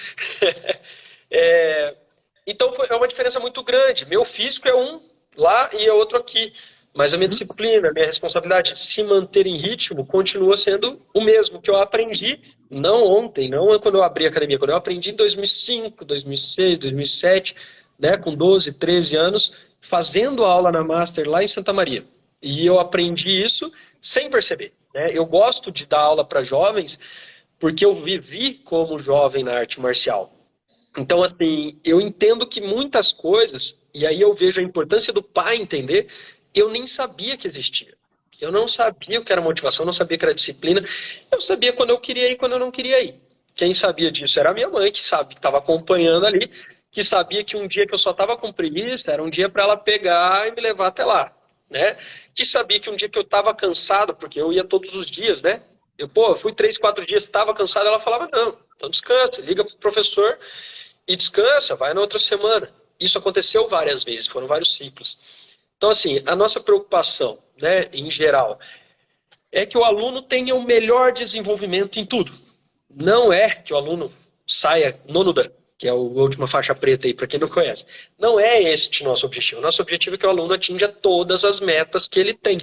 Então é uma diferença muito grande. Meu físico é um lá e é outro aqui. Mas a minha disciplina, a minha responsabilidade de se manter em ritmo continua sendo o mesmo que eu aprendi, não ontem, não quando eu abri a academia, quando eu aprendi em 2005, 2006, 2007, né, com 12, 13 anos, fazendo aula na Master lá em Santa Maria. E eu aprendi isso sem perceber. Né? Eu gosto de dar aula para jovens porque eu vivi como jovem na arte marcial. Então, assim, eu entendo que muitas coisas, e aí eu vejo a importância do pai entender, eu nem sabia que existia. Eu não sabia o que era motivação, eu não sabia o que era disciplina. Eu sabia quando eu queria ir e quando eu não queria ir. Quem sabia disso era a minha mãe, que estava acompanhando ali, que sabia que um dia que eu só estava com preguiça, era um dia para ela pegar e me levar até lá. Né? Que sabia que um dia que eu estava cansado, porque eu ia todos os dias, né? Eu fui 3, 4 dias, estava cansado, ela falava, não, então descansa, liga para o professor e descansa, vai na outra semana. Isso aconteceu várias vezes, foram vários ciclos. Então, assim, a nossa preocupação, né, em geral, é que o aluno tenha o melhor desenvolvimento em tudo. Não é que o aluno saia nono dan, que é a última faixa preta aí, para quem não conhece. Não é este nosso objetivo. Nosso objetivo é que o aluno atinja todas as metas que ele tem.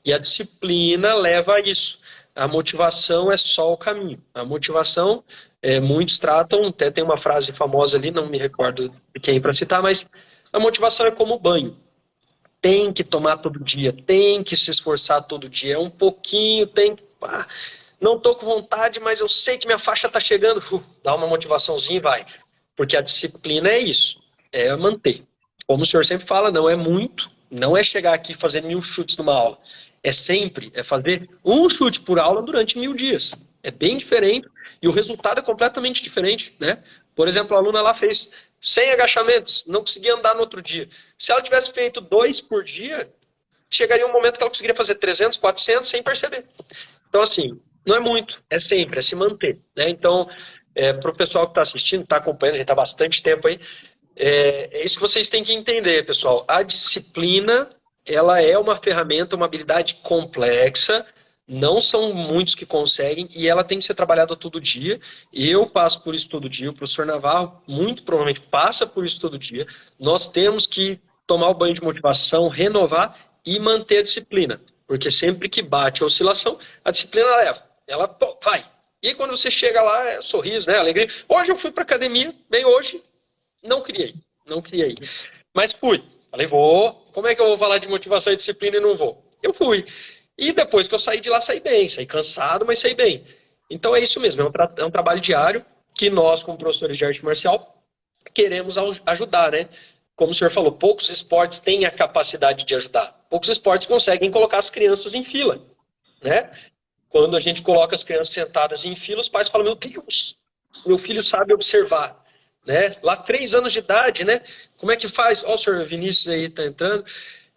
E a disciplina leva a isso. A motivação é só o caminho. A motivação, muitos tratam, até tem uma frase famosa ali, não me recordo de quem para citar, mas a motivação é como banho. Tem que tomar todo dia, tem que se esforçar todo dia, é um pouquinho, não estou com vontade, mas eu sei que minha faixa está chegando, dá uma motivaçãozinha e vai. Porque a disciplina é isso, é manter. Como o senhor sempre fala, não é muito, não é chegar aqui e fazer 1000 chutes numa aula. É fazer um chute por aula durante 1000 dias. É bem diferente e o resultado é completamente diferente, né? Por exemplo, a aluna lá fez 100 agachamentos, não conseguia andar no outro dia. Se ela tivesse feito 2 por dia, chegaria um momento que ela conseguiria fazer 300, 400 sem perceber. Então, assim, não é muito, é sempre, é se manter. Né? Então, para o pessoal que está assistindo, está acompanhando, a gente está há bastante tempo aí, é isso que vocês têm que entender, pessoal. A disciplina, ela é uma ferramenta, uma habilidade complexa, não são muitos que conseguem e ela tem que ser trabalhada todo dia. Eu passo por isso todo dia, o professor Navarro muito provavelmente passa por isso todo dia. Nós temos que tomar o banho de motivação, renovar e manter a disciplina. Porque sempre que bate a oscilação, a disciplina leva. Ela vai. E quando você chega lá, é sorriso, né? Alegria. Hoje eu fui para academia, bem hoje, não queria ir. Mas fui. Falei, vou. Como é que eu vou falar de motivação e disciplina e não vou? Eu fui. E depois que eu saí de lá, saí bem. Saí cansado, mas saí bem. Então é isso mesmo. É um trabalho diário que nós, como professores de arte marcial, queremos ajudar, né? Como o senhor falou, poucos esportes têm a capacidade de ajudar. Poucos esportes conseguem colocar as crianças em fila, né? quando a gente coloca as crianças sentadas em fila, os pais falam, meu Deus, meu filho sabe observar, né? Lá 3 anos de idade, né? Como é que faz? Ó, o senhor Vinícius aí tá entrando.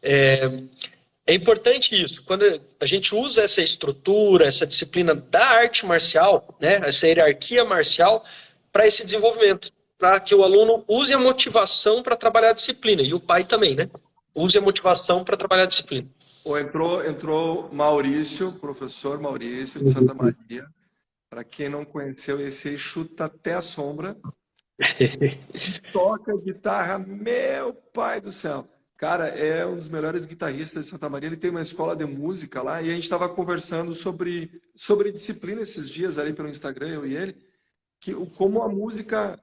É importante isso. Quando a gente usa essa estrutura, essa disciplina da arte marcial, né? Essa hierarquia marcial, para esse desenvolvimento, para que o aluno use a motivação para trabalhar a disciplina, e o pai também, né? Use a motivação para trabalhar a disciplina. Entrou Maurício, professor Maurício de Santa Maria. Para quem não conheceu, esse aí chuta até a sombra. Toca guitarra, meu pai do céu. Cara, é um dos melhores guitarristas de Santa Maria. Ele tem uma escola de música lá e a gente estava conversando sobre disciplina esses dias ali pelo Instagram, eu e ele, que como a música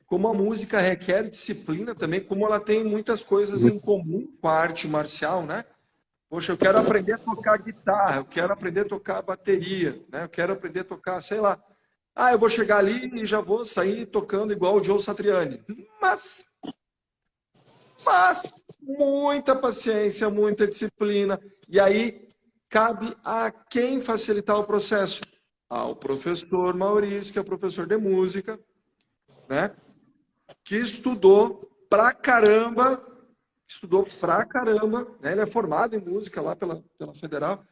como a música requer disciplina também, como ela tem muitas coisas em comum com a arte marcial, né? Poxa, eu quero aprender a tocar guitarra, eu quero aprender a tocar bateria, né? Eu quero aprender a tocar, sei lá. Eu vou chegar ali e já vou sair tocando igual o Joe Satriani. Mas muita paciência, muita disciplina. E aí cabe a quem facilitar o processo? Ao professor Maurício, que é professor de música, né? Que estudou pra caramba, né? Ele é formado em música lá pela Federal,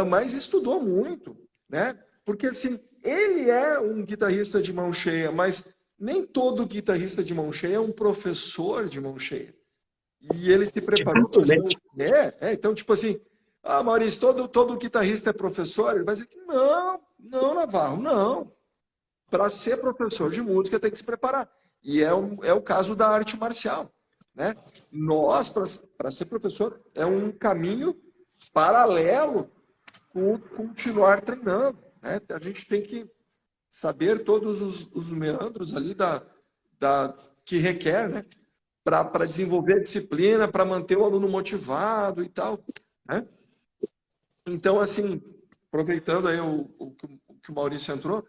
mas estudou muito, né? Porque assim, ele é um guitarrista de mão cheia, mas nem todo guitarrista de mão cheia é um professor de mão cheia. E ele se preparou para isso. Então, tipo assim, Maurício, todo guitarrista é professor? Ele vai dizer que não, Navarro, não. Para ser professor de música tem que se preparar. E é o caso da arte marcial, né? Nós, para ser professor, é um caminho paralelo com continuar treinando, né? A gente tem que saber todos os meandros ali que requer, né? Para desenvolver a disciplina, para manter o aluno motivado e tal, né? Então, assim, aproveitando aí o que o Maurício entrou,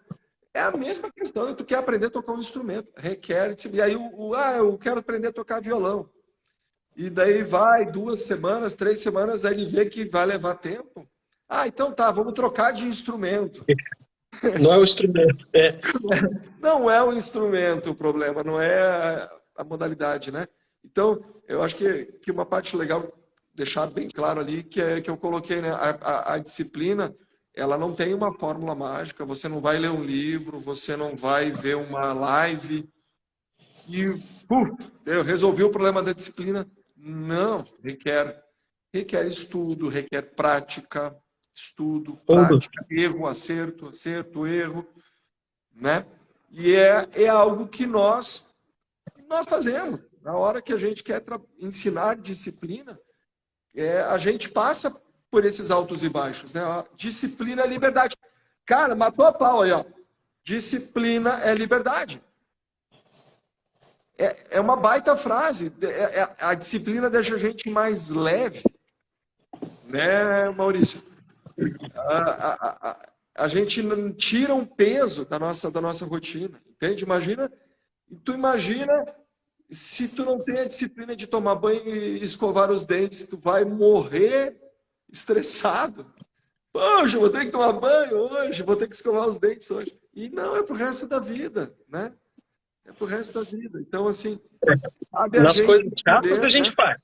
é a mesma questão. Tu quer aprender a tocar um instrumento, requer. E aí, eu quero aprender a tocar violão. E daí vai 2 semanas, 3 semanas, daí ele vê que vai levar tempo. Então tá, vamos trocar de instrumento. Não é o instrumento. Não é o instrumento o problema, não é a modalidade, né? Então, eu acho que uma parte legal, deixar bem claro ali, que eu coloquei, né? A disciplina, ela não tem uma fórmula mágica, você não vai ler um livro, você não vai ver uma live e eu resolvi o problema da disciplina. Não, requer estudo, requer prática, erro, acerto, erro, né? E é algo que nós fazemos. Na hora que a gente quer ensinar disciplina, a gente passa por esses altos e baixos, né? Disciplina é liberdade. Cara, matou a pau aí, ó. Disciplina é liberdade. É uma baita frase. A disciplina deixa a gente mais leve, né, Maurício? A gente tira um peso da nossa rotina, entende? Tu imagina se tu não tem a disciplina de tomar banho e escovar os dentes, tu vai morrer estressado. Poxa, vou ter que tomar banho hoje, vou ter que escovar os dentes hoje. E não, é pro resto da vida, né? É pro resto da vida. Então, assim... Nas coisas chatas a gente faz.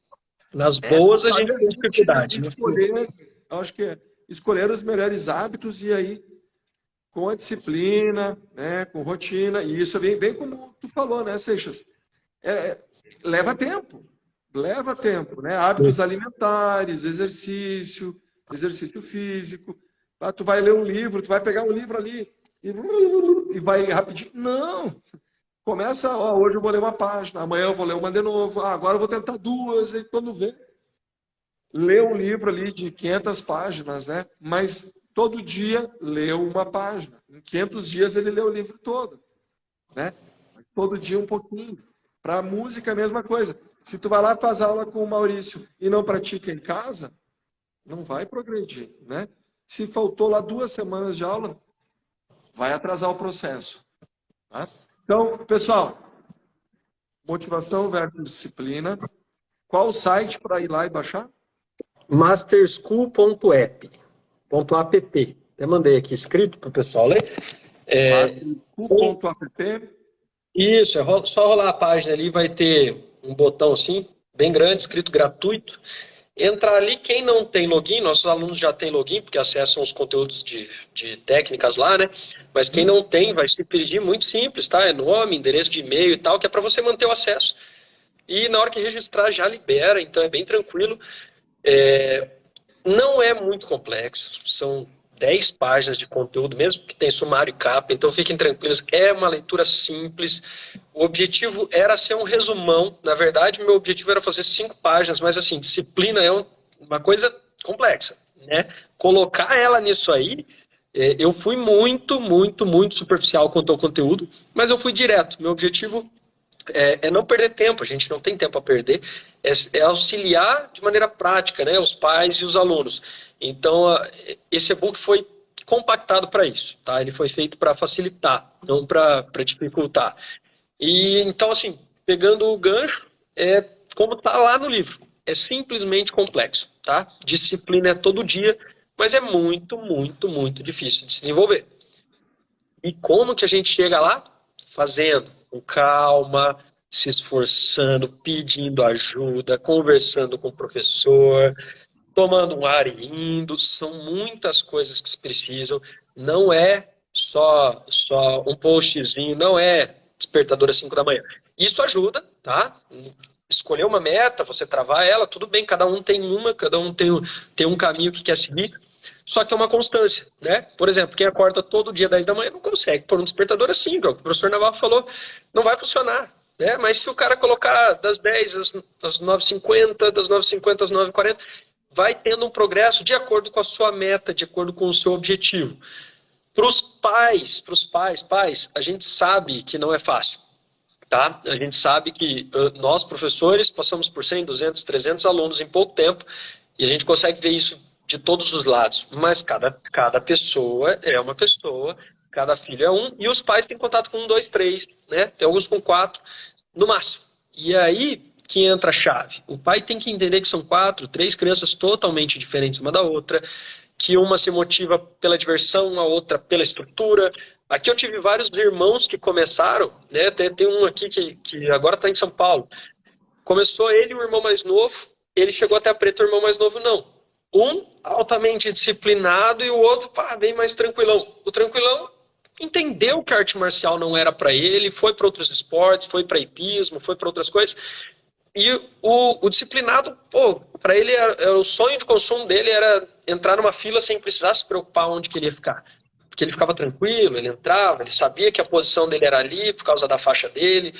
Nas boas a gente tem dificuldade. Acho que escolher os melhores hábitos e aí com a disciplina, né, com rotina, e isso vem bem como tu falou, né, Seixas? Leva tempo, né? Hábitos alimentares, exercício físico. Tu vai ler um livro, tu vai pegar um livro ali e vai rapidinho. Não! Começa, hoje eu vou ler uma página, amanhã eu vou ler uma de novo, agora eu vou tentar 2, e quando vê, lê um livro ali de 500 páginas, né? Mas todo dia leu uma página. Em 500 dias ele leu o livro todo, né? Todo dia um pouquinho. Para a música, a mesma coisa. Se tu vai lá e faz aula com o Maurício e não pratica em casa, não vai progredir, né? Se faltou lá 2 semanas de aula, vai atrasar o processo, tá? Então, pessoal, motivação versus disciplina. Qual o site para ir lá e baixar? Masterschool.app. .app. Até mandei aqui escrito para o pessoal ler. Mastercu.app. Isso, só rolar a página ali, vai ter um botão assim, bem grande, escrito gratuito. Entrar ali, quem não tem login, nossos alunos já têm login, porque acessam os conteúdos de técnicas lá, né? Mas quem não tem, vai se pedir muito simples, tá? É nome, endereço de e-mail e tal, que é para você manter o acesso. E na hora que registrar já libera, então é bem tranquilo. Não é muito complexo, são 10 páginas de conteúdo, mesmo que tem sumário e capa, então fiquem tranquilos, é uma leitura simples. O objetivo era ser um resumão, na verdade meu objetivo era fazer 5 páginas, mas assim, disciplina é uma coisa complexa, né? Colocar ela nisso aí, eu fui muito superficial quanto ao conteúdo, mas eu fui direto. Meu objetivo é não perder tempo, a gente não tem tempo a perder, é auxiliar de maneira prática, né, os pais e os alunos. Então, esse e-book foi compactado para isso, tá? Ele foi feito para facilitar, não para dificultar. E então, assim, pegando o gancho, como está lá no livro, é simplesmente complexo, tá? Disciplina é todo dia, mas é muito difícil de se desenvolver. E como que a gente chega lá? Fazendo, com calma, se esforçando, pedindo ajuda, conversando com o professor, tomando um ar e indo. São muitas coisas que se precisam. Não é só um postzinho, não é despertador às 5 da manhã. Isso ajuda, tá? Escolher uma meta, você travar ela, tudo bem, cada um tem um caminho que quer seguir. Só que é uma constância, né? Por exemplo, quem acorda todo dia 10 da manhã não consegue pôr um despertador assim, o professor Navarro falou, não vai funcionar, né? Mas se o cara colocar das 10 às 9h50, das 9h50 às 9h40, vai tendo um progresso de acordo com a sua meta, de acordo com o seu objetivo. Para os pais, a gente sabe que não é fácil, tá? A gente sabe que nós, professores, passamos por 100, 200, 300 alunos em pouco tempo e a gente consegue ver isso de todos os lados, mas cada pessoa é uma pessoa, cada filho é um, e os pais têm contato com 1, 2, 3, né? Tem alguns com 4, no máximo. E aí que entra a chave. O pai tem que entender que são 4, 3 crianças totalmente diferentes uma da outra, que uma se motiva pela diversão, a outra pela estrutura. Aqui eu tive vários irmãos que começaram, né? Tem um aqui que agora está em São Paulo. Começou ele e o irmão mais novo, ele chegou até a preta, o irmão mais novo não. Um altamente disciplinado e o outro bem mais tranquilão. O tranquilão entendeu que a arte marcial não era para ele, foi para outros esportes, foi para hipismo, foi para outras coisas. E o disciplinado, para ele, o sonho de consumo dele era entrar numa fila sem precisar se preocupar onde queria ficar. Porque ele ficava tranquilo, ele entrava, ele sabia que a posição dele era ali por causa da faixa dele.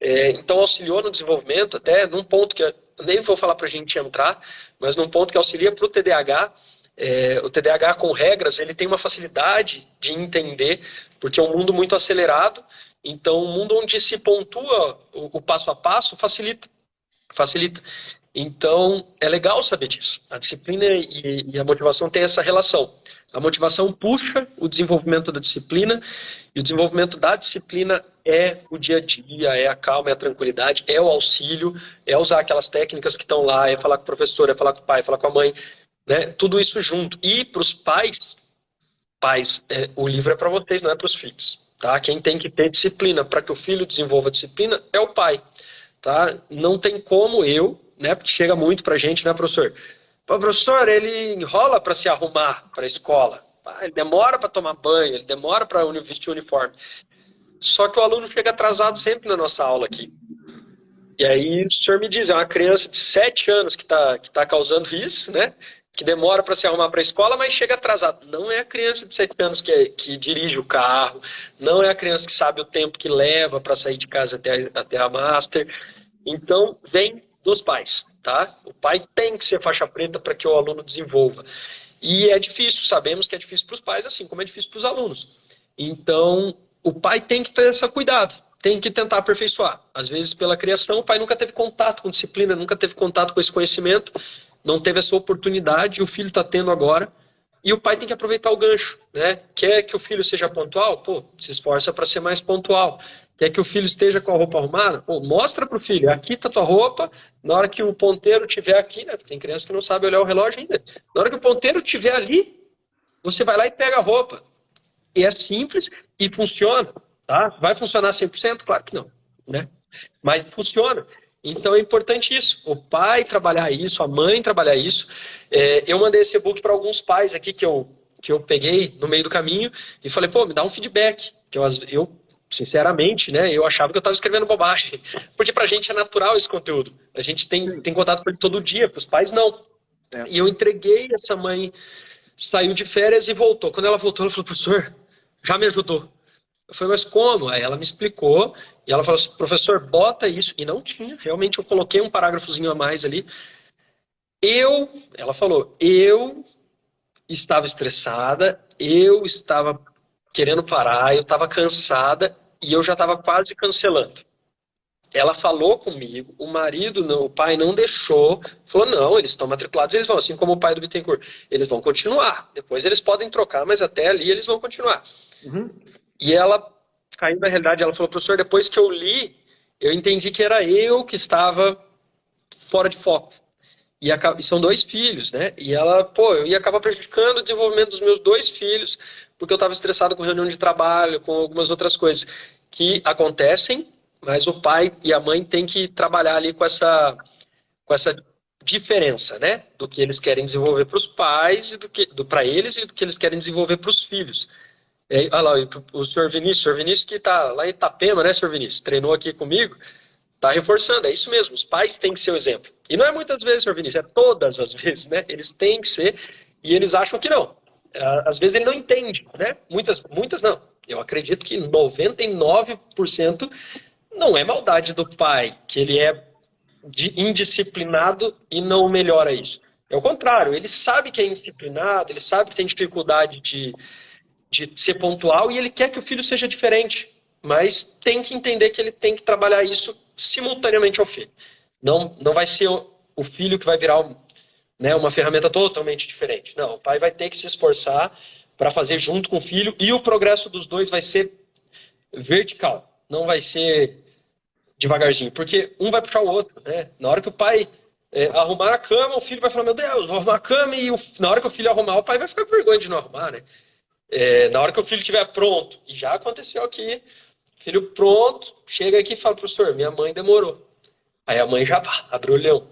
Então auxiliou no desenvolvimento, até num ponto que eu nem vou falar para a gente entrar, mas num ponto que auxilia para o TDAH. O TDAH com regras, ele tem uma facilidade de entender, porque é um mundo muito acelerado, então um mundo onde se pontua o passo a passo facilita. Então é legal saber disso. A disciplina e a motivação têm essa relação. A motivação puxa o desenvolvimento da disciplina, e o desenvolvimento da disciplina é o dia a dia, é a calma, é a tranquilidade, é o auxílio, é usar aquelas técnicas que estão lá, é falar com o professor, é falar com o pai, é falar com a mãe, né? Tudo isso junto. E para os pais, o livro é para vocês, não é para os filhos. Tá? Quem tem que ter disciplina para que o filho desenvolva disciplina é o pai. Tá? Não tem como né? Porque chega muito para a gente, né, professor? O professor, ele enrola para se arrumar para a escola. Ele demora para tomar banho, ele demora para vestir o uniforme. Só que o aluno chega atrasado sempre na nossa aula aqui. E aí o senhor me diz, é uma criança de 7 anos que tá causando isso, né? Que demora para se arrumar para a escola, mas chega atrasado. Não é a criança de 7 anos que dirige o carro, não é a criança que sabe o tempo que leva para sair de casa até a master. Então, vem dos pais, tá? O pai tem que ser faixa preta para que o aluno desenvolva. E é difícil, sabemos que é difícil para os pais, assim como é difícil para os alunos. Então, o pai tem que ter esse cuidado, tem que tentar aperfeiçoar. Às vezes, pela criação, o pai nunca teve contato com disciplina, nunca teve contato com esse conhecimento, não teve essa oportunidade, e o filho está tendo agora, e o pai tem que aproveitar o gancho, né? Quer que o filho seja pontual? Se esforça para ser mais pontual. Quer que o filho esteja com a roupa arrumada? Mostra para o filho, aqui está tua roupa, na hora que o ponteiro estiver aqui, né? Tem criança que não sabe olhar o relógio ainda. Na hora que o ponteiro estiver ali, você vai lá e pega a roupa. E é simples e funciona, tá? Vai funcionar 100%? Claro que não, né? Mas funciona. Então é importante isso. O pai trabalhar isso, a mãe trabalhar isso. Eu mandei esse e-book para alguns pais aqui que eu peguei no meio do caminho e falei, pô, me dá um feedback. Que eu sinceramente, né, eu achava que eu estava escrevendo bobagem. Porque pra gente é natural esse conteúdo. A gente tem contato com ele todo dia, para os pais não. E eu entreguei, essa mãe saiu de férias e voltou. Quando ela voltou, ela falou, professor, já me ajudou. Eu falei, mas como? Aí ela me explicou e ela falou assim, professor, bota isso. E não tinha, realmente eu coloquei um parágrafozinho a mais ali. Ela falou, eu estava estressada, eu estava querendo parar, eu estava cansada e eu já estava quase cancelando. Ela falou comigo, o marido, não, o pai não deixou, falou, não, eles estão matriculados, eles vão, assim como o pai do Bittencourt, eles vão continuar. Depois eles podem trocar, mas até ali eles vão continuar. Uhum. E ela, caindo na realidade, ela falou, professor, depois que eu li, eu entendi que era eu que estava fora de foco. E são 2 filhos, né? E ela, pô, eu ia acabar prejudicando o desenvolvimento dos meus 2 filhos, porque eu estava estressado com reunião de trabalho, com algumas outras coisas que acontecem, mas o pai e a mãe têm que trabalhar ali com essa diferença, né? Do que eles querem desenvolver para os pais e para eles e do que eles querem desenvolver para os filhos. Olha lá, o senhor Vinícius que está lá em Itapema, né, senhor Vinícius? Treinou aqui comigo, está reforçando, é isso mesmo, os pais têm que ser o exemplo. E não é muitas vezes, senhor Vinícius, é todas as vezes, né? Eles têm que ser, e eles acham que não. Às vezes ele não entende, né? Muitas não. Eu acredito que 99% não é maldade do pai, que ele é indisciplinado e não melhora isso. É o contrário, ele sabe que é indisciplinado, ele sabe que tem dificuldade de ser pontual e ele quer que o filho seja diferente, mas tem que entender que ele tem que trabalhar isso simultaneamente ao filho. Não vai ser o filho que vai virar uma ferramenta totalmente diferente. Não, o pai vai ter que se esforçar para fazer junto com o filho e o progresso dos 2 vai ser vertical, não vai ser devagarzinho, porque um vai puxar o outro, né? Na hora que o pai arrumar a cama, o filho vai falar, meu Deus, vou arrumar a cama, e na hora que o filho arrumar, o pai vai ficar com vergonha de não arrumar, né? Na hora que o filho estiver pronto, e já aconteceu aqui, filho pronto, chega aqui e fala, professor, minha mãe demorou. Aí a mãe já abre o olhão.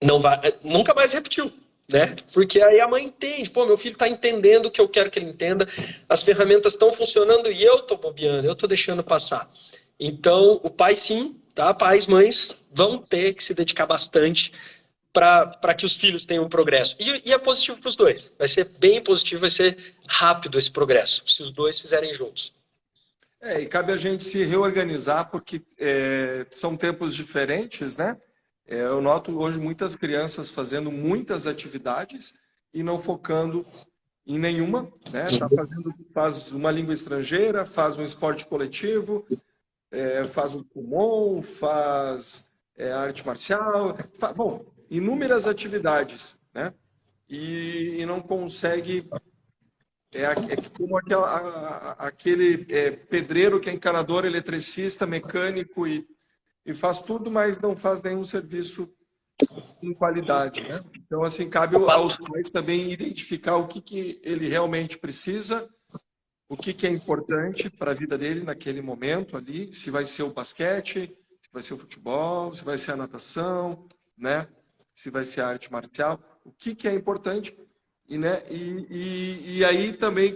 Não vai, nunca mais repetiu, né? Porque aí a mãe entende, pô, meu filho está entendendo o que eu quero que ele entenda, as ferramentas estão funcionando e eu estou bobeando, eu estou deixando passar. Então, o pai sim, tá? Pais, mães vão ter que se dedicar bastante para que os filhos tenham um progresso. E é positivo para os 2. Vai ser bem positivo, vai ser rápido esse progresso, se os 2 fizerem juntos. E cabe a gente se reorganizar, porque são tempos diferentes, né? Eu noto hoje muitas crianças fazendo muitas atividades e não focando em nenhuma, né? Faz uma língua estrangeira, faz um esporte coletivo, faz um Kumon, faz arte marcial, inúmeras atividades, né? E não consegue... como aquele pedreiro que é encanador, eletricista, mecânico e faz tudo, mas não faz nenhum serviço com qualidade, né? Então, assim, cabe aos pais também identificar o que ele realmente precisa, o que é importante para a vida dele naquele momento ali, se vai ser o basquete, se vai ser o futebol, se vai ser a natação, né? Se vai ser a arte marcial, o que é importante. E aí também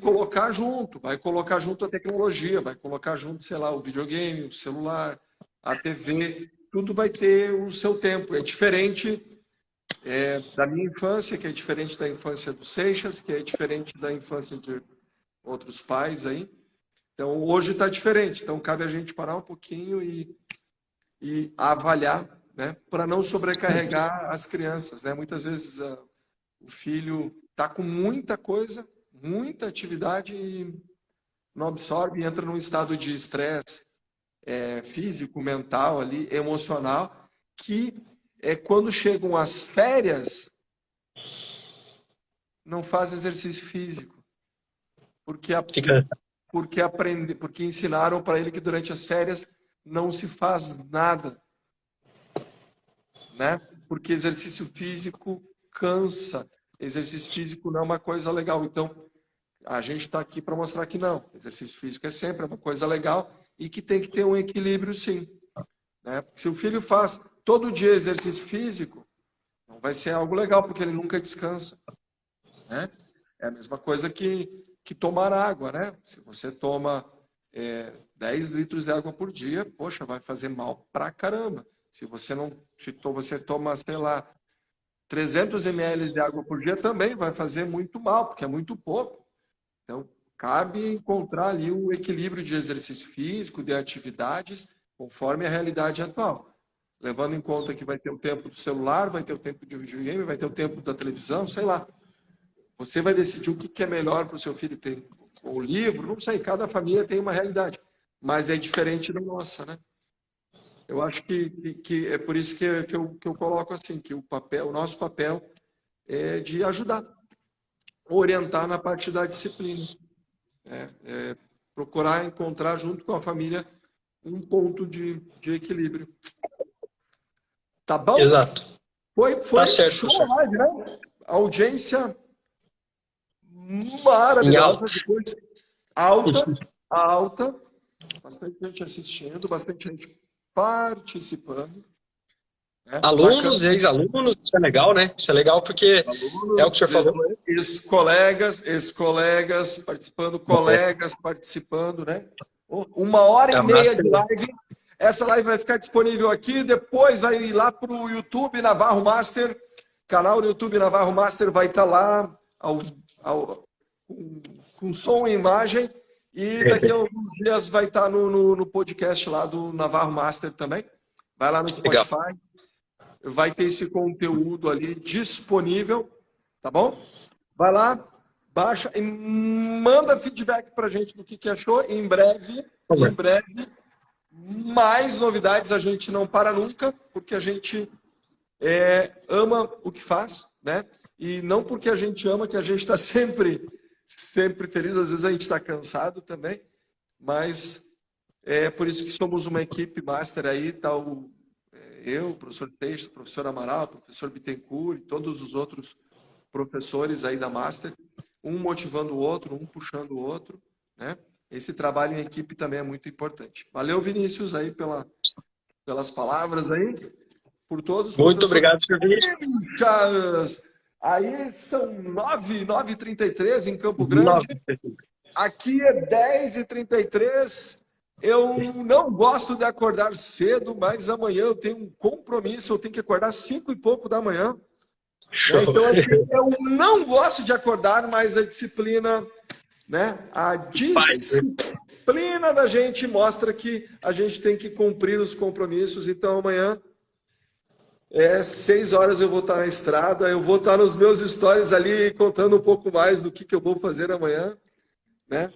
vai colocar junto a tecnologia, vai colocar junto, sei lá, o videogame, o celular, a TV, tudo vai ter o seu tempo. É diferente da minha infância, que é diferente da infância do Seixas, que é diferente da infância de outros pais aí. Então, hoje está diferente. Então, cabe a gente parar um pouquinho e avaliar, né, para não sobrecarregar as crianças, né? Muitas vezes o filho está com muita coisa, muita atividade e não absorve, entra num estado de estresse físico, mental, ali, emocional, que quando chegam as férias, não faz exercício físico. Porque ensinaram para ele que durante as férias não se faz nada, né? Porque exercício físico cansa. Exercício físico não é uma coisa legal. Então, A gente está aqui para mostrar que não. Exercício físico é sempre uma coisa legal e que tem que ter um equilíbrio, sim. Né? Se o filho faz todo dia exercício físico, não vai ser algo legal, porque ele nunca descansa. Né? É a mesma coisa que tomar água. Né? Se você toma 10 litros de água por dia, poxa, vai fazer mal pra caramba. Se você toma, sei lá, 300 ml de água por dia, também vai fazer muito mal, porque é muito pouco. Então, cabe encontrar ali o equilíbrio de exercício físico, de atividades, conforme a realidade atual. Levando em conta que vai ter o tempo do celular, vai ter o tempo de videogame, vai ter o tempo da televisão, sei lá. Você vai decidir o que é melhor para o seu filho. Tem o livro, não sei, cada família tem uma realidade, mas é diferente da nossa, né? Eu acho que é por isso que eu coloco assim, que o nosso papel é de ajudar, orientar na parte da disciplina. Procurar encontrar junto com a família um ponto de equilíbrio. Tá bom? Exato. Foi tá certo, show a live, né? Audiência maravilhosa. Depois, alta. Bastante gente assistindo, bastante gente participando. Né? Alunos e ex-alunos, isso é legal, né? Isso é legal porque é o que o senhor falou. Ex-colegas participando, colegas participando, né? 1h30 de live. Essa live vai ficar disponível aqui, depois vai ir lá para o YouTube Navarro Master. Canal do YouTube Navarro Master vai estar lá com som e imagem. E daqui a alguns dias vai estar no podcast lá do Navarro Master também. Vai lá no Spotify. Legal. Vai ter esse conteúdo ali disponível, tá bom? Vai lá, baixa e manda feedback pra gente do que achou. Em breve, mais novidades. A gente não para nunca, porque a gente ama o que faz, né? E não porque a gente ama que a gente está sempre feliz. Às vezes a gente está cansado também, mas é por isso que somos uma equipe master aí, tá eu, o professor Teixeira, o professor Amaral, o professor Bittencourt e todos os outros professores aí da Master, um motivando o outro, um puxando o outro, né? Esse trabalho em equipe também é muito importante. Valeu, Vinícius, aí pelas palavras aí, por todos. Muito obrigado, senhor Vinícius. Aí são 9h33 em Campo Grande. Aqui é 10h33. Eu não gosto de acordar cedo, mas amanhã eu tenho um compromisso, eu tenho que acordar 5 e pouco da manhã. Então, eu não gosto de acordar, mas a disciplina, né? A disciplina da gente mostra que a gente tem que cumprir os compromissos. Então, amanhã, 6 horas eu vou estar na estrada, eu vou estar nos meus stories ali, contando um pouco mais do que eu vou fazer amanhã, né?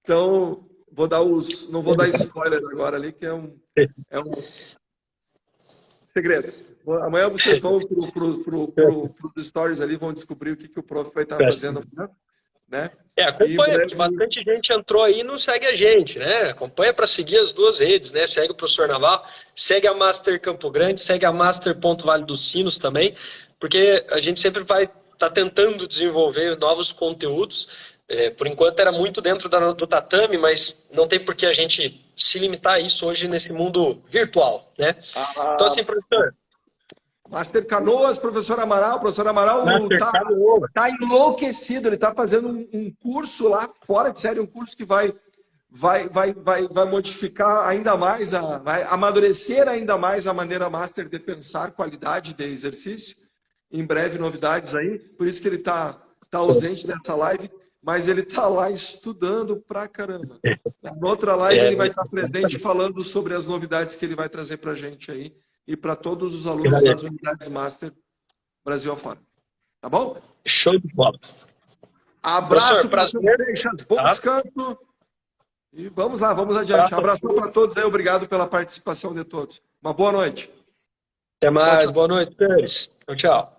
Então... não vou dar spoiler agora ali, que é um segredo. Amanhã vocês vão para os stories ali, vão descobrir o que o prof vai estar fazendo amanhã. Né? Acompanha, porque bastante gente entrou aí e não segue a gente, né? Acompanha para seguir as duas redes, né? Segue o professor Navarro, segue a Master Campo Grande, segue a Master Vale dos Sinos também, porque a gente sempre vai estar tentando desenvolver novos conteúdos. Por enquanto era muito dentro do tatame, mas não tem por que a gente se limitar a isso hoje nesse mundo virtual, né? Então, assim, professor... Master Canoas, professor Amaral tá enlouquecido, ele tá fazendo um curso lá fora de série, um curso que vai modificar ainda mais, vai amadurecer ainda mais a maneira Master de pensar qualidade de exercício. Em breve, novidades aí, por isso que ele tá ausente dessa live. Mas ele está lá estudando pra caramba. Na outra live ele vai estar presente falando sobre as novidades que ele vai trazer para a gente aí e para todos os alunos das unidades Master Brasil afora. Tá bom? Show de bola. Abraço para vocês, bom descanso. E vamos lá, vamos adiante. Abraço para todos aí, obrigado pela participação de todos. Uma boa noite. Até mais, boa noite, senhores. Tchau, tchau.